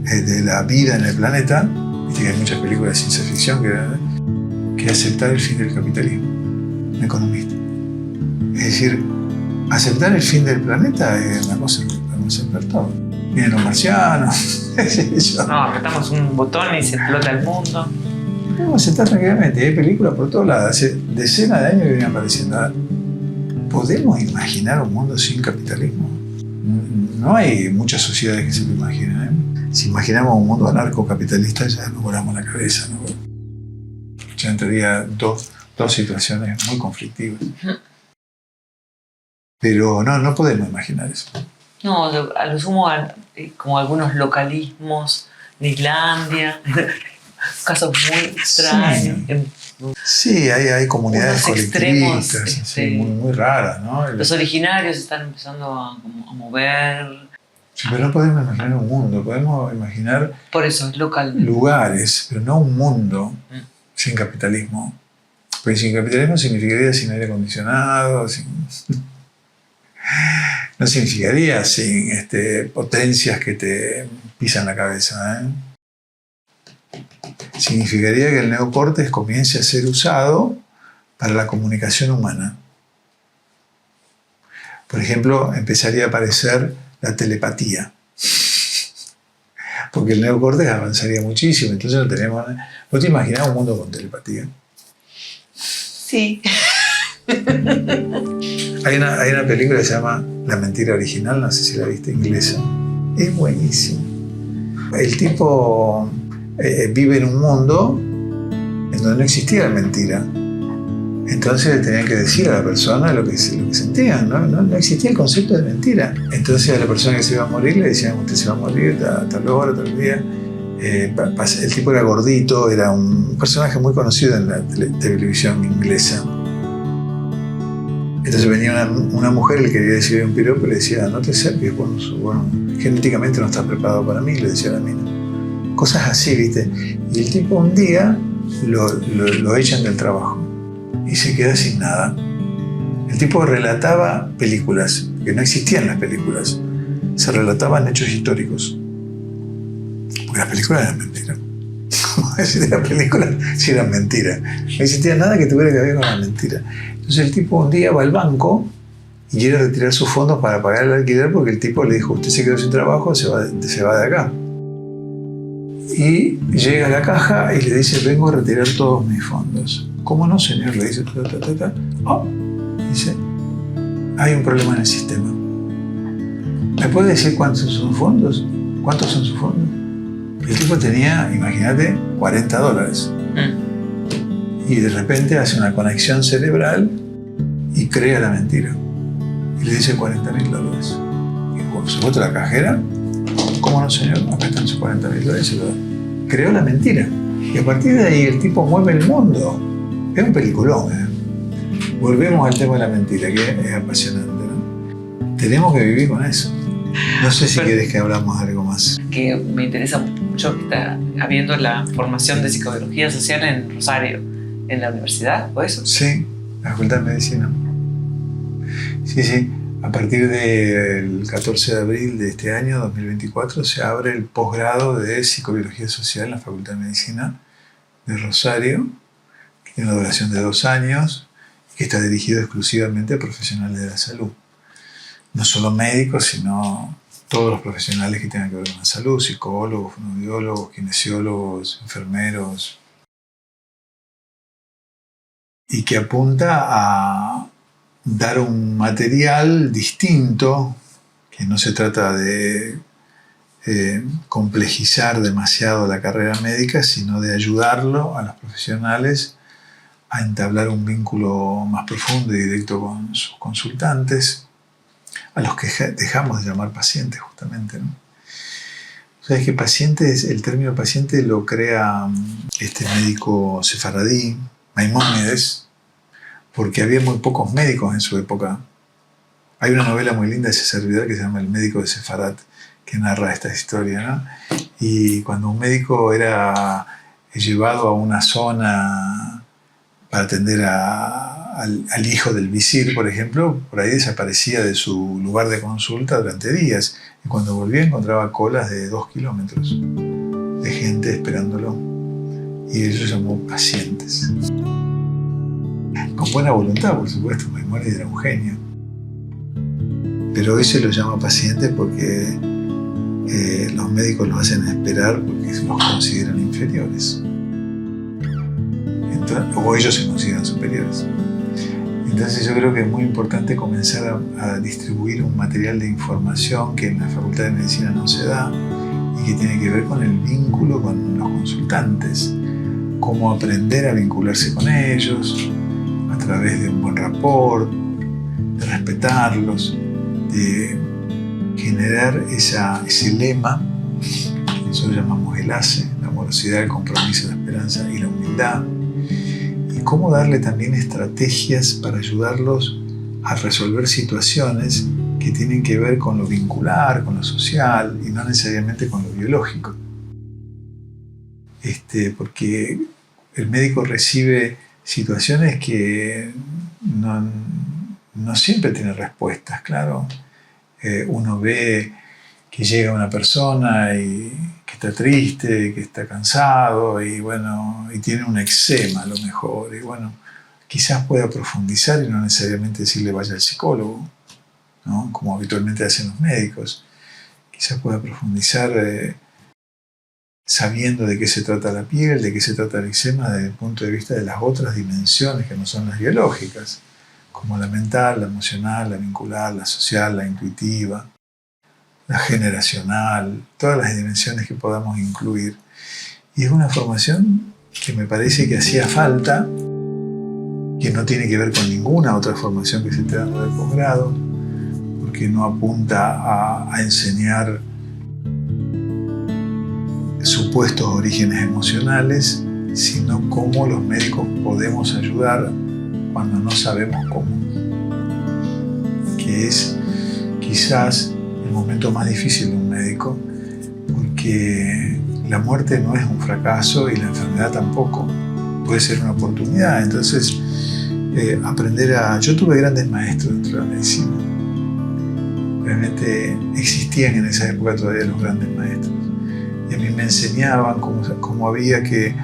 de la vida en el planeta. Viste que hay muchas películas de ciencia ficción que aceptar el fin del capitalismo. Un economista. Es decir, aceptar el fin del planeta es una cosa que podemos aceptar todo. Vienen los marcianos, No, apretamos un botón y se explota el mundo. Podemos aceptar tranquilamente. Hay películas por todos lados. Hace decenas de años que vienen apareciendo. ¿Podemos imaginar un mundo sin capitalismo? No hay muchas sociedades que se lo imaginen, ¿eh? Si imaginamos un mundo anarcocapitalista ya nos volamos la cabeza, ¿no? Ya entraría dos situaciones muy conflictivas. Pero no podemos imaginar eso. No, a lo sumo como algunos localismos de Islandia, casos muy extraños. Sí, hay comunidades colectivistas extremos, muy raras, ¿no? Los originarios están empezando a mover. Sí, pero no podemos imaginar un mundo, podemos imaginar por eso, es local. Lugares, pero no un mundo sin capitalismo. Porque sin capitalismo significaría sin aire acondicionado, no significaría sin potencias que te pisan la cabeza, ¿eh? Significaría que el neocórtex comience a ser usado para la comunicación humana. Por ejemplo, empezaría a aparecer la telepatía. Porque el neocórtex avanzaría muchísimo, entonces no tenemos... ¿Vos te imaginás un mundo con telepatía? Sí. Hay una película que se llama La mentira original, no sé si la viste, inglesa. Es buenísimo. El tipo vive en un mundo en donde no existía la mentira. Entonces le tenían que decir a la persona lo que sentían, ¿no? No existía el concepto de mentira. Entonces a la persona que se iba a morir le decían: usted se va a morir tal hora, tal día. El tipo era gordito, era un personaje muy conocido en la televisión inglesa. Entonces venía una mujer, le quería decir un piropo y le decía: no te acerques, bueno, genéticamente no estás preparado para mí, le decía a la mina. Cosas así, ¿viste? Y el tipo un día lo echan del trabajo y se queda sin nada. El tipo relataba películas, que no existían las películas, se relataban hechos históricos. Porque las películas eran mentiras. Las películas sí eran mentiras. No existía nada que tuviera que ver con la mentira. Entonces el tipo un día va al banco y quiere retirar sus fondos para pagar el alquiler porque el tipo le dijo: usted se quedó sin trabajo, se va de acá. Y llega a la caja y le dice: vengo a retirar todos mis fondos. ¿Cómo no, señor? Le dice: Oh, dice: hay un problema en el sistema. ¿Me puede decir cuántos son sus fondos? ¿Cuántos son sus fondos? El tipo tenía, imagínate, $40. Y de repente hace una conexión cerebral y crea la mentira. Y le dice $40.000. Y cuando se bota la cajera: ¿cómo no, señor? Acá están sus $40.000. Se lo da. Creó la mentira. Y a partir de ahí el tipo mueve el mundo. Es un peliculón, ¿eh? Volvemos al tema de la mentira, que es apasionante, ¿no? Tenemos que vivir con eso. No sé si querés que hablamos algo más. Que me interesa mucho que está habiendo la formación de psicobiología social en Rosario, en la universidad, ¿o eso? Sí, la Facultad de Medicina. Sí. A partir del 14 de abril de este año, 2024, se abre el posgrado de Psicobiología Social en la Facultad de Medicina de Rosario, que tiene una duración de 2 años y que está dirigido exclusivamente a profesionales de la salud. No solo médicos, sino todos los profesionales que tengan que ver con la salud: psicólogos, fonoaudiólogos, kinesiólogos, enfermeros, y que apunta a dar un material distinto, que no se trata de complejizar demasiado la carrera médica, sino de ayudarlo a los profesionales a entablar un vínculo más profundo y directo con sus consultantes, a los que dejamos de llamar pacientes justamente, ¿no? Sabes que pacientes, el término paciente lo crea este médico sefaradí, Maimónides, porque había muy pocos médicos en su época. Hay una novela muy linda de César Vidal que se llama El médico de Sefarat, que narra esta historia, ¿no? Y cuando un médico era llevado a una zona para atender al hijo del visir, por ejemplo, por ahí desaparecía de su lugar de consulta durante días. Y cuando volvía encontraba colas de 2 kilómetros de gente esperándolo. Y él lo llamó pacientes. Con buena voluntad, por supuesto, Maimónides era un genio. Pero hoy se los llama pacientes porque los médicos los hacen esperar porque los consideran inferiores. Entonces, o ellos se consideran superiores. Entonces yo creo que es muy importante comenzar a distribuir un material de información que en la Facultad de Medicina no se da y que tiene que ver con el vínculo con los consultantes, cómo aprender a vincularse con ellos a través de un buen rapport, de respetarlos, de generar ese lema que nosotros llamamos el ACE, la amorosidad, el compromiso, la esperanza y la humildad, y cómo darle también estrategias para ayudarlos a resolver situaciones que tienen que ver con lo vincular, con lo social y no necesariamente con lo biológico. Porque el médico recibe situaciones que no siempre tiene respuestas, claro. Uno ve que llega una persona y que está triste, que está cansado y tiene un eczema a lo mejor. Y bueno, quizás pueda profundizar y no necesariamente decirle vaya al psicólogo, ¿no? Como habitualmente hacen los médicos. Quizás pueda profundizar sabiendo de qué se trata la piel, de qué se trata el eczema desde el punto de vista de las otras dimensiones que no son las biológicas, como la mental, la emocional, la vincular, la social, la intuitiva, la generacional, todas las dimensiones que podamos incluir. Y es una formación que me parece que hacía falta, que no tiene que ver con ninguna otra formación que se esté dando de posgrado, porque no apunta a enseñar supuestos orígenes emocionales, sino cómo los médicos podemos ayudar cuando no sabemos cómo, que es quizás el momento más difícil de un médico, porque la muerte no es un fracaso y la enfermedad tampoco, puede ser una oportunidad. Entonces, yo tuve grandes maestros dentro de la medicina, realmente existían en esa época todavía los grandes maestros, y a mí me enseñaban cómo había que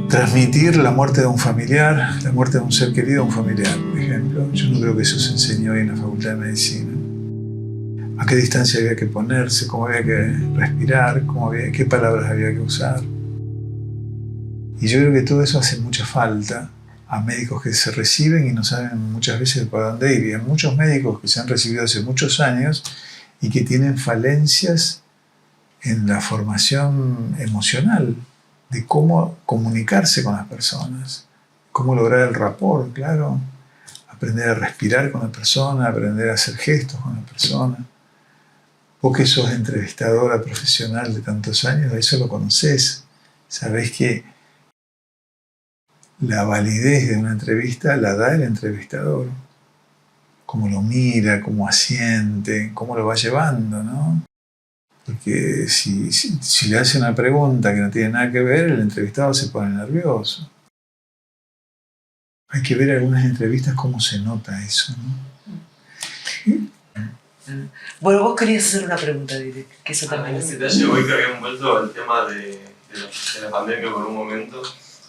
transmitir la muerte de un familiar, la muerte de un ser querido a un familiar, por ejemplo. Yo no creo que eso se enseñó hoy en la Facultad de Medicina. A qué distancia había que ponerse, cómo había que respirar, qué palabras había que usar. Y yo creo que todo eso hace mucha falta a médicos que se reciben y no saben muchas veces para dónde ir. Y hay muchos médicos que se han recibido hace muchos años y que tienen falencias en la formación emocional, de cómo comunicarse con las personas, cómo lograr el rapport, claro, aprender a respirar con la persona, aprender a hacer gestos con la persona. Vos que sos entrevistadora profesional de tantos años, eso lo conocés, sabés que la validez de una entrevista la da el entrevistador, cómo lo mira, cómo asiente, cómo lo va llevando, ¿no? Porque si le hace una pregunta que no tiene nada que ver, el entrevistado se pone nervioso. Hay que ver algunas entrevistas cómo se nota eso, ¿no? Bueno, vos querías hacer una pregunta, Direk, que eso también en ese detalle hoy que habíamos vuelto al tema de la pandemia por un momento,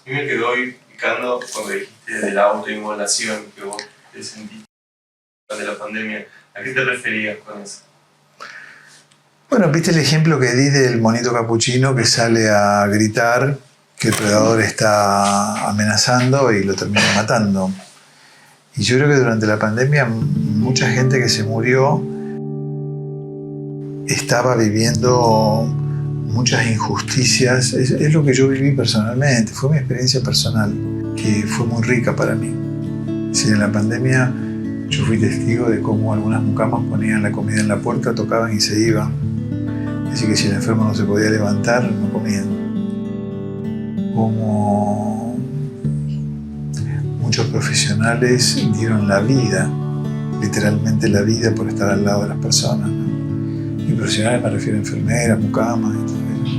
y me quedó hoy picando cuando dijiste de la autoinmolación que vos te sentiste de la pandemia. ¿A qué te referías con eso? Bueno, viste el ejemplo que di del monito capuchino que sale a gritar que el predador está amenazando y lo termina matando. Y yo creo que durante la pandemia mucha gente que se murió estaba viviendo muchas injusticias. Es lo que yo viví personalmente, fue mi experiencia personal, que fue muy rica para mí. Si en la pandemia yo fui testigo de cómo algunas mucamas ponían la comida en la puerta, tocaban y se iban. Así que si el enfermo no se podía levantar, no comían. Como muchos profesionales dieron la vida, literalmente la vida, por estar al lado de las personas, ¿no? Y profesionales me refiero a enfermeras, mucamas y todo eso.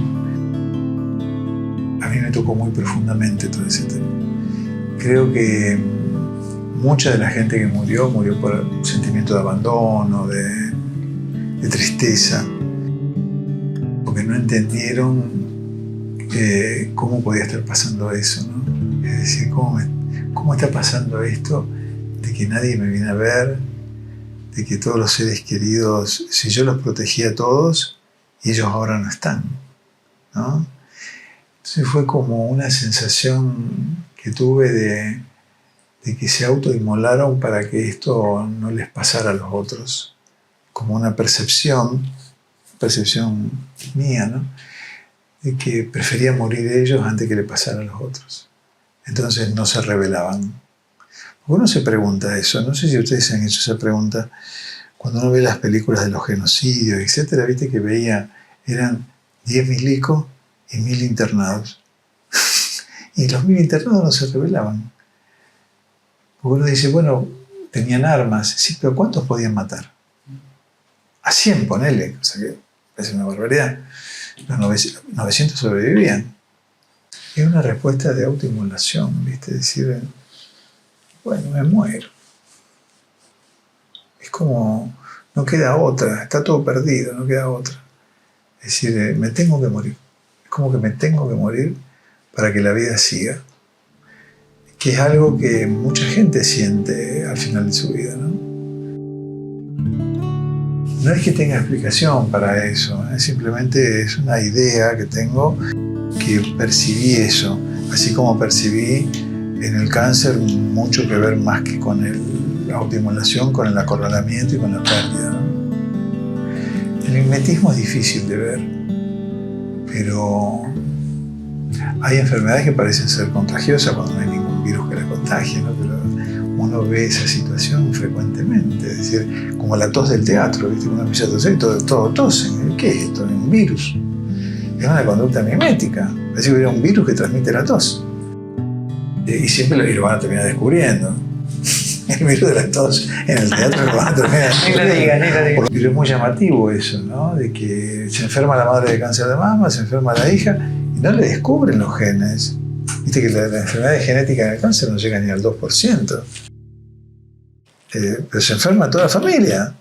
A mí me tocó muy profundamente todo ese tema. Creo que mucha de la gente que murió por un sentimiento de abandono, de tristeza, porque no entendieron cómo podía estar pasando eso, ¿no? Es decir, ¿cómo está pasando esto de que nadie me viene a ver, de que todos los seres queridos, si yo los protegía a todos, y ellos ahora no están, ¿no? Entonces fue como una sensación que tuve de que se autoinmolaron para que esto no les pasara a los otros, como una percepción mía, ¿no? De que prefería morir ellos antes que le pasara a los otros. Entonces no se rebelaban. Uno se pregunta eso, no sé si ustedes se han hecho esa pregunta, cuando uno ve las películas de los genocidios, etcétera, viste que eran 10 milicos y 1000 internados. Y los 1000 internados no se rebelaban. Porque uno dice, bueno, tenían armas, sí, pero ¿cuántos podían matar? A 100, ponele, o sea que parece una barbaridad. Los 900 sobrevivían. Es una respuesta de autoinmolación, ¿viste? Decir, bueno, me muero. Es como, no queda otra, está todo perdido, no queda otra. Es decir, me tengo que morir. Es como que me tengo que morir para que la vida siga. Que es algo que mucha gente siente al final de su vida, ¿no? No es que tenga explicación para eso, simplemente es una idea que tengo, que percibí eso, así como percibí en el cáncer mucho que ver más que con la autoinmolación, con el acorralamiento y con la pérdida, ¿no? El mimetismo es difícil de ver, pero hay enfermedades que parecen ser contagiosas cuando no hay ningún virus que la contagie, ¿no? Pero uno ve esa situación frecuentemente, es decir, como la tos del teatro, ¿viste? Uno empieza a toser y todo tosen. ¿Qué es esto? Es un virus. Es una conducta mimética. Es decir, hubiera un virus que transmite la tos. Y siempre lo van a terminar descubriendo. El virus de la tos en el teatro lo van a terminar descubriendo. Ni lo diga. Pero es muy llamativo eso, ¿no? De que se enferma la madre de cáncer de mama, se enferma la hija y no le descubren los genes. Viste que la enfermedad genética en el cáncer no llega ni al 2%. Pero se enferma toda la familia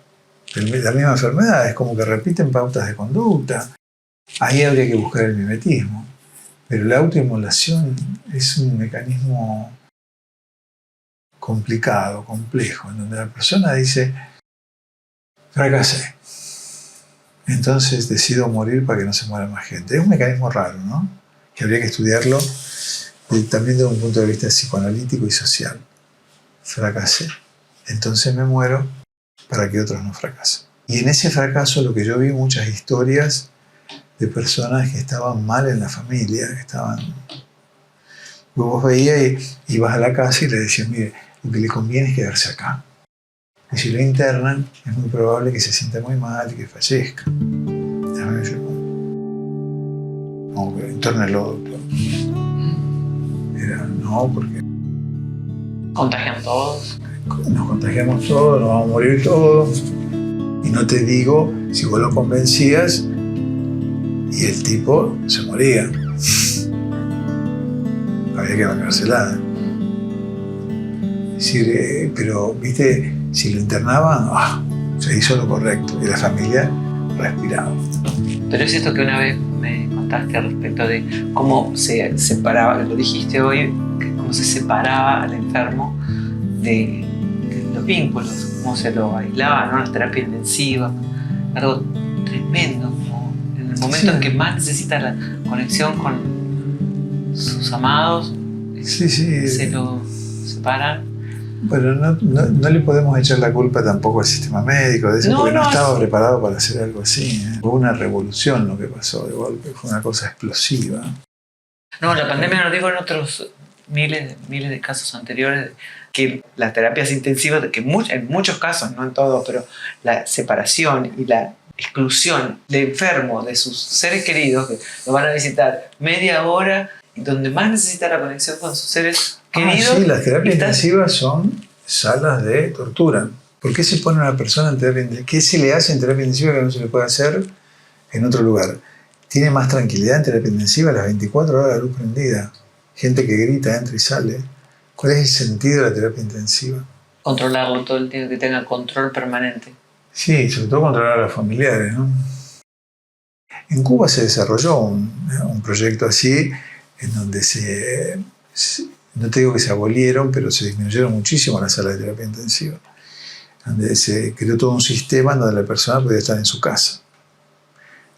de la misma enfermedad, es como que repiten pautas de conducta. Ahí habría que buscar el mimetismo, pero la autoinmolación es un mecanismo complicado, complejo, en donde la persona dice, fracasé, entonces decido morir para que no se muera más gente. Es un mecanismo raro, ¿no? Que habría que estudiarlo también desde un punto de vista psicoanalítico y social. Fracasé, entonces me muero para que otros no fracasen. Y en ese fracaso lo que yo vi muchas historias de personas que estaban mal en la familia, que estaban... Vos veías y ibas a la casa y le decías, mire, lo que le conviene es quedarse acá. Y si lo internan, es muy probable que se sienta muy mal y que fallezca. Déjame decir, no, pero internelo, doctor. Era, no, porque... ¿Contagian todos? Nos contagiamos todos, nos vamos a morir todos. Y no te digo si vos lo convencías y el tipo se moría. Había que bancársela. Es decir, pero, viste, si lo internaban, se hizo lo correcto y la familia respiraba. Pero es esto que una vez me contaste al respecto de cómo se separaba, lo dijiste hoy, cómo se separaba al enfermo de los vínculos, cómo se lo aislaba, ¿no? Las terapias intensivas, algo tremendo, como en el momento en que más necesita la conexión con sus amados, Sí, sí. se lo separan. Bueno, no le podemos echar la culpa tampoco al sistema médico de eso, porque no estaba preparado para hacer algo así. Fue una revolución lo que pasó de golpe, fue una cosa explosiva. No, la pandemia, no digo en otros miles de casos anteriores, que las terapias intensivas, que en muchos casos, no en todos, pero la separación y la exclusión de enfermo de sus seres queridos, que lo van a visitar media hora, y donde más necesita la conexión con sus seres queridos. Sí, las terapias intensivas son salas de tortura. ¿Por qué se pone una persona en terapia intensiva? ¿Qué se le hace en terapia intensiva que no se le puede hacer en otro lugar? Tiene más tranquilidad en terapia intensiva, las 24 horas la luz prendida. Gente que grita, entra y sale. ¿Cuál es el sentido de la terapia intensiva? Controlarlo todo el tiempo, que tenga control permanente. Sí, sobre todo controlar a los familiares, ¿no? En Cuba se desarrolló un proyecto así, en donde no te digo que se abolieron, pero se disminuyeron muchísimo las salas de terapia intensiva. Donde se creó todo un sistema en donde la persona podía estar en su casa.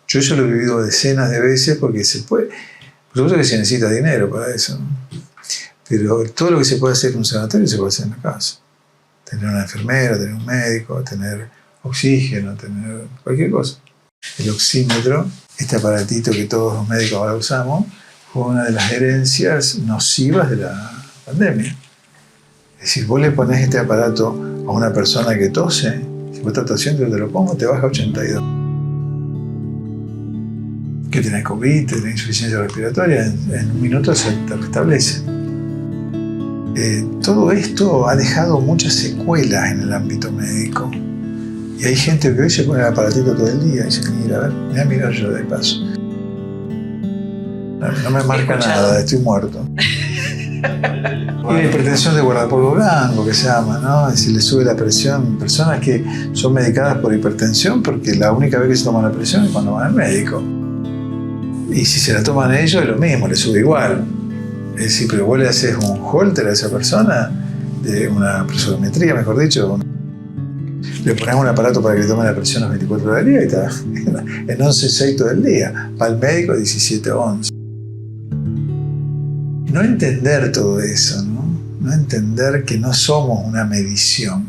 Yo eso lo he vivido decenas de veces porque se puede. Por supuesto que se necesita dinero para eso, ¿no? Pero todo lo que se puede hacer en un sanatorio se puede hacer en la casa. Tener una enfermera, tener un médico, tener oxígeno, tener cualquier cosa. El oxímetro, este aparatito que todos los médicos ahora usamos, fue una de las herencias nocivas de la pandemia. Es decir, vos le ponés este aparato a una persona que tose, si vos estás tosiendo y te lo pongo, te baja 82. Que tenés COVID, tenés insuficiencia respiratoria, en un minuto se te restablece. Todo esto ha dejado muchas secuelas en el ámbito médico. Y hay gente que hoy se pone el aparatito todo el día y dice, mira, a ver, me voy a mirar yo de paso. No me marca nada, estoy muerto. Y la hipertensión de guardapolvo blanco, que se llama, ¿no? Es decir, le sube la presión. Personas que son medicadas por hipertensión porque la única vez que se toman la presión es cuando van al médico. Y si se la toman ellos, es lo mismo, le sube igual. Es decir, pero vos le haces un holter a esa persona, de una presodometría, mejor dicho, le pones un aparato para que le tome la presión las 24 horas del día y está en 11,6 todo el día. Va al médico 17,11. No entender todo eso, ¿no? No entender que no somos una medición,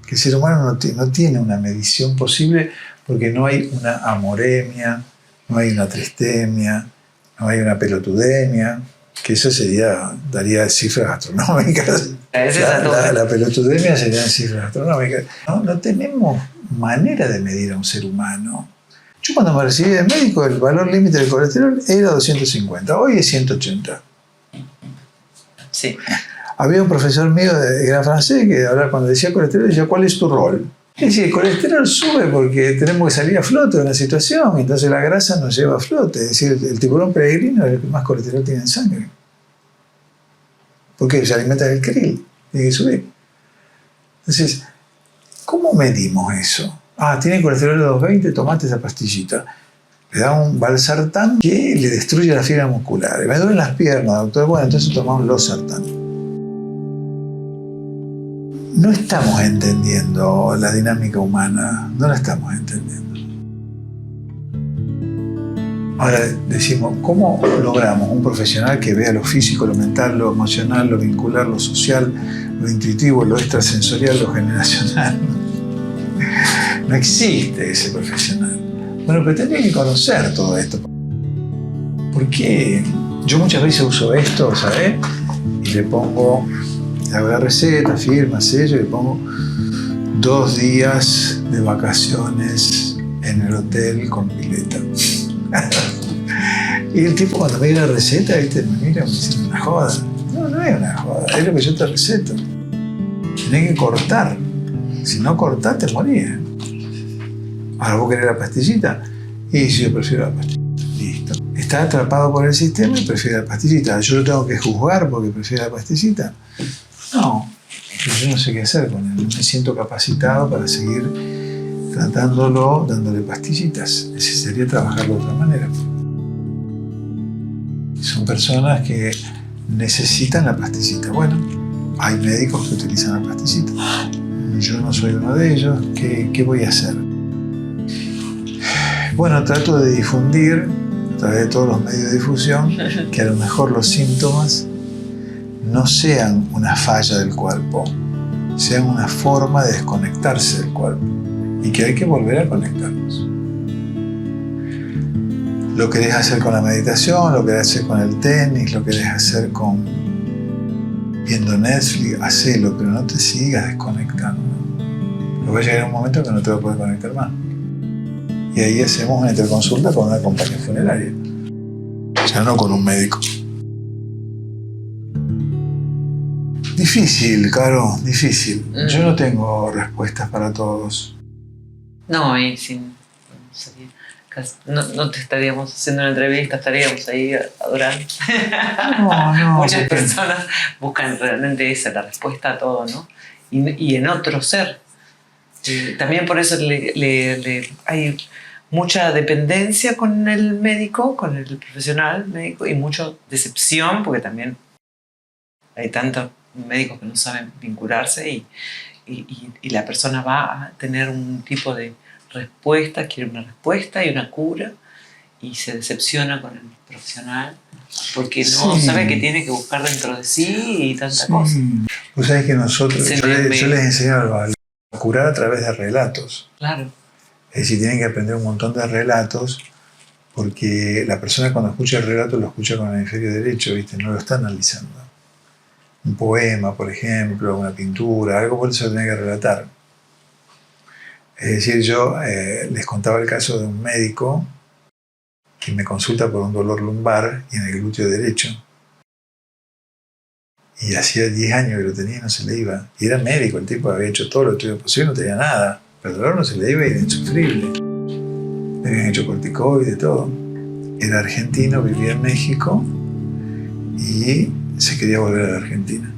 que el ser humano no tiene una medición posible porque no hay una amoremia, no hay una tristemia, no hay una pelotudemia, que eso daría cifras astronómicas. La pelotudemia serían cifras astronómicas. No tenemos manera de medir a un ser humano. Yo cuando me recibí de médico, el valor límite del colesterol era 250, hoy es 180. Sí. Había un profesor mío que era francés que ahora cuando decía colesterol decía, ¿cuál es tu rol? Es decir, el colesterol sube porque tenemos que salir a flote de una situación, y entonces la grasa nos lleva a flote. Es decir, el tiburón peregrino es el que más colesterol tiene en sangre. Porque se alimenta del krill, tiene que subir. Entonces, ¿cómo medimos eso? Tiene colesterol de 220, tomate esa pastillita. Le da un valsartán que le destruye la fibra muscular. Me duelen las piernas, doctor. Bueno, entonces tomamos losartán. No estamos entendiendo la dinámica humana, no la estamos entendiendo. Ahora decimos, ¿cómo logramos un profesional que vea lo físico, lo mental, lo emocional, lo vincular, lo social, lo intuitivo, lo extrasensorial, lo generacional? No existe ese profesional. Bueno, pero tendría que conocer todo esto. Porque yo muchas veces uso esto, ¿sabes? Y le pongo, hago la receta, firma, sello, y le pongo 2 días de vacaciones en el hotel con pileta. Y el tipo cuando me dio la receta, ¿viste? Me mira y me dice, una joda. No es una joda, es lo que yo te receto. Tenés que cortar. Si no cortás, te morís. Ahora vos querés la pastillita. Y si yo prefiero la pastillita. Listo. Está atrapado por el sistema y prefiere la pastillita. ¿Yo lo tengo que juzgar porque prefiere la pastillita? No. Pero yo no sé qué hacer con él. No me siento capacitado para seguir tratándolo, dándole pastillitas. Necesitaría trabajarlo de otra manera. Son personas que necesitan la pastillita. Bueno, hay médicos que utilizan la pastillita. Yo no soy uno de ellos. ¿Qué voy a hacer? Bueno, trato de difundir a través de todos los medios de difusión, que a lo mejor los síntomas no sean una falla del cuerpo, sean una forma de desconectarse del cuerpo y que hay que volver a conectarnos. Lo querés hacer con la meditación, lo querés hacer con el tenis, lo querés hacer con viendo Netflix, hacelo, pero no te sigas desconectando. Porque va a llegar un momento que no te vas a poder conectar más. Y ahí hacemos una interconsulta con una compañía funeraria. O sea, no con un médico. Difícil, Caro, difícil. Yo no tengo respuestas para todos. No, y sin... No te estaríamos haciendo una entrevista, estaríamos ahí adorando. No, Muchas personas buscan realmente esa, la respuesta a todo, ¿no? Y en otro ser. También por eso hay mucha dependencia con el médico, con el profesional médico, y mucha decepción, porque también hay tantos médicos que no saben vincularse y la persona va a tener un tipo de respuesta, quiere una respuesta y una cura, y se decepciona con el profesional porque no sabe que tiene que buscar dentro de sí y tanta cosa. Vos sabés que nosotros, yo les enseño a curar a través de relatos. Claro. Es decir, tienen que aprender un montón de relatos, porque la persona cuando escucha el relato lo escucha con el hemisferio derecho, ¿viste? No lo está analizando. Un poema, por ejemplo, una pintura, algo por eso lo tiene que relatar. Es decir, yo les contaba el caso de un médico que me consulta por un dolor lumbar y en el glúteo derecho. Y hacía 10 años que lo tenía y no se le iba. Y era médico, el tipo había hecho todo lo estudios posible, no tenía nada. Pero el dolor no se le iba y era insufrible. Le habían hecho corticoides, todo. Era argentino, vivía en México y se quería volver a la Argentina.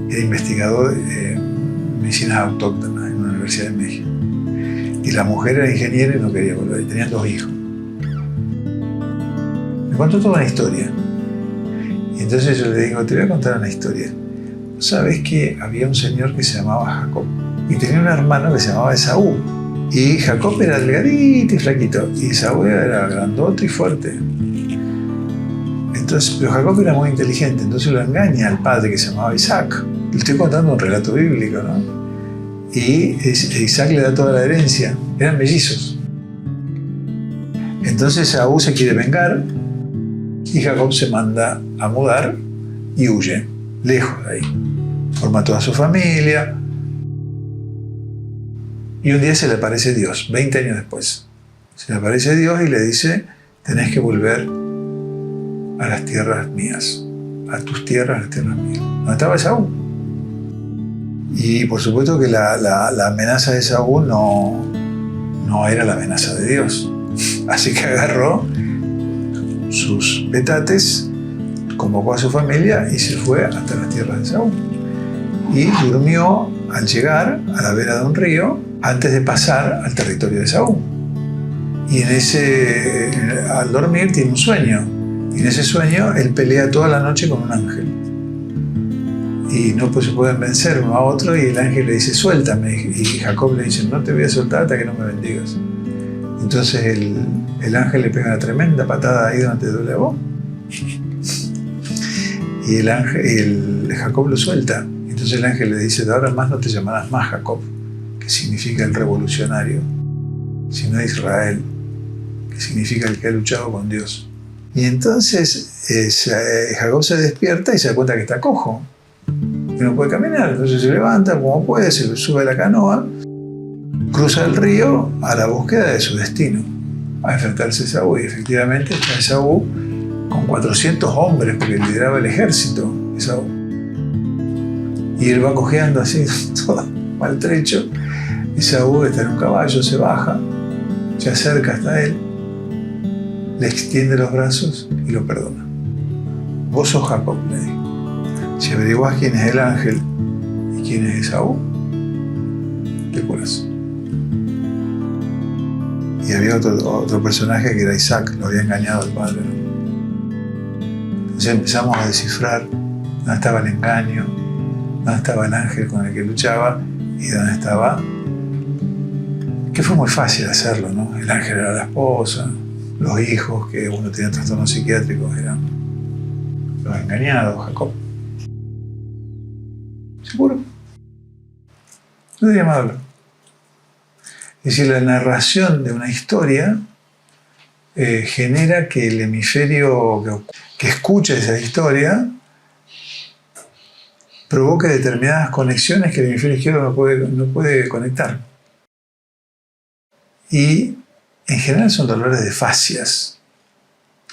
Era investigador de medicinas autóctonas en una universidad de México. Y la mujer era ingeniera y no quería volver. Y tenían 2 hijos. Me contó toda una historia. Y entonces yo le digo, te voy a contar una historia. ¿Sabes que había un señor que se llamaba Jacob? Y tenía un hermano que se llamaba Esaú. Y Jacob era delgadito y flaquito. Y Esaú era grandote y fuerte. Entonces, pero Jacob era muy inteligente. Entonces lo engaña al padre que se llamaba Isaac. Le estoy contando un relato bíblico, ¿no? Y Isaac le da toda la herencia. Eran mellizos. Entonces Esaú se quiere vengar. Y Jacob se manda a mudar y huye, lejos de ahí. Forma toda su familia. Y un día se le aparece Dios, 20 años después. Se le aparece Dios y le dice, tenés que volver a las tierras mías. A tus tierras, a las tierras mías. ¿Dónde estaba Esaú? Y por supuesto que la amenaza de Esaú no era la amenaza de Dios. Así que agarró sus petates, convocó a su familia y se fue hasta las tierras de Esaú. Y durmió al llegar a la vera de un río antes de pasar al territorio de Esaú. Y al dormir tiene un sueño. Y en ese sueño él pelea toda la noche con un ángel. Y no se pueden vencer uno a otro y el ángel le dice, suéltame. Y Jacob le dice, no te voy a soltar hasta que no me bendigas. Entonces el ángel le pega una tremenda patada ahí donde te duele a vos. Y el Jacob lo suelta. Entonces el ángel le dice, de ahora más no te llamarás más Jacob, que significa el revolucionario, sino Israel, que significa el que ha luchado con Dios. Y entonces Jacob se despierta y se da cuenta que está cojo, que no puede caminar. Entonces se levanta como puede, se sube a la canoa, cruza el río a la búsqueda de su destino, a enfrentarse a Esaú. Y efectivamente está Esaú con 400 hombres, porque lideraba el ejército Esaú. Y él va cojeando así, todo maltrecho. Esaú está en un caballo, se baja, se acerca hasta él, le extiende los brazos y lo perdona. Vos sos Jacob, le dijo. Si averiguás quién es el ángel y quién es Esaú, te curas. Y había otro personaje que era Isaac, lo había engañado el padre, ¿no? Entonces empezamos a descifrar dónde estaba el engaño, dónde estaba el ángel con el que luchaba y dónde estaba... Que fue muy fácil hacerlo, ¿no? El ángel era la esposa, los hijos que uno tenía trastornos psiquiátricos eran los engañados, Jacob. ¿Seguro? No diría más hablar. Es decir, la narración de una historia genera que el hemisferio que escucha esa historia provoque determinadas conexiones que el hemisferio izquierdo no puede conectar. Y en general son dolores de fascias.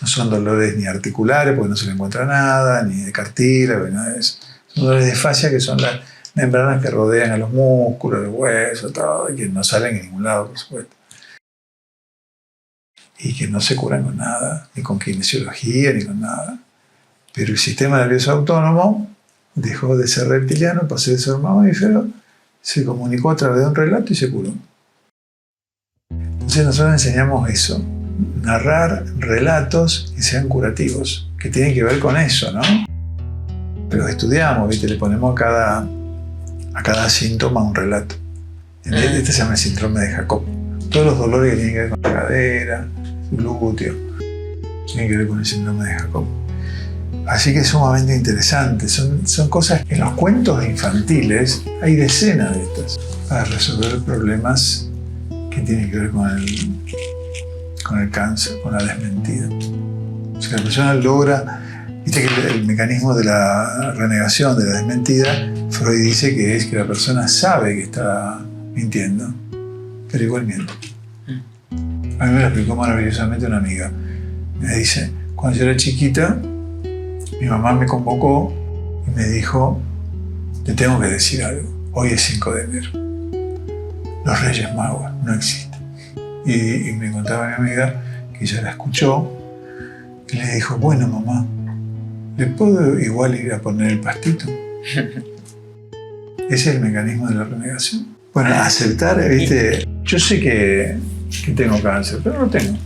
No son dolores ni articulares, porque no se le encuentra nada, ni de cartílago, ni nada de eso. Son dolores de fascia, que son las membranas que rodean a los músculos, los huesos, todo, y que no salen en ningún lado, por supuesto. Y que no se curan con nada, ni con kinesiología, ni con nada. Pero el sistema nervioso autónomo dejó de ser reptiliano, pasó de ser mamífero, se comunicó a través de un relato y se curó. Entonces nosotros enseñamos eso, narrar relatos que sean curativos, que tienen que ver con eso, ¿no? Pero estudiamos, ¿viste? Le ponemos a cada síntoma un relato. Este se llama el síndrome de Jacob. Todos los dolores que tienen que ver con la cadera, el glúteo, tienen que ver con el síndrome de Jacob. Así que es sumamente interesante. Son cosas que en los cuentos infantiles hay decenas de estas para resolver problemas que tienen que ver con el cáncer, con la desmentida. O sea, la persona logra. Viste que el mecanismo de la renegación, de la desmentida, Freud dice que es que la persona sabe que está mintiendo, pero igual miente. A mí me lo explicó maravillosamente una amiga. Me dice, cuando yo era chiquita, mi mamá me convocó y me dijo, te tengo que decir algo, hoy es 5 de enero. Los Reyes Magos no existen. Y me contaba mi amiga que ella la escuchó y le dijo, bueno mamá, ¿le puedo igual ir a poner el pastito? Ese es el mecanismo de la renegación. Bueno, aceptar, ¿viste? Yo sé que tengo cáncer, pero no tengo.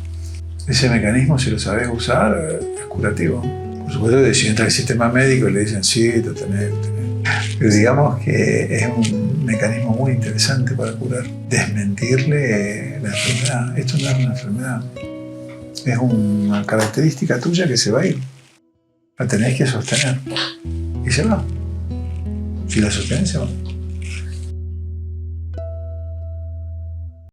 Ese mecanismo, si lo sabes usar, es curativo. Por supuesto que si entra al sistema médico y le dicen, sí, lo tenés. Pero digamos que es un mecanismo muy interesante para curar. Desmentirle la enfermedad. Esto no es una enfermedad. Es una característica tuya que se va a ir. La tenés que sostener. Y se va. Si la sostenés, se va.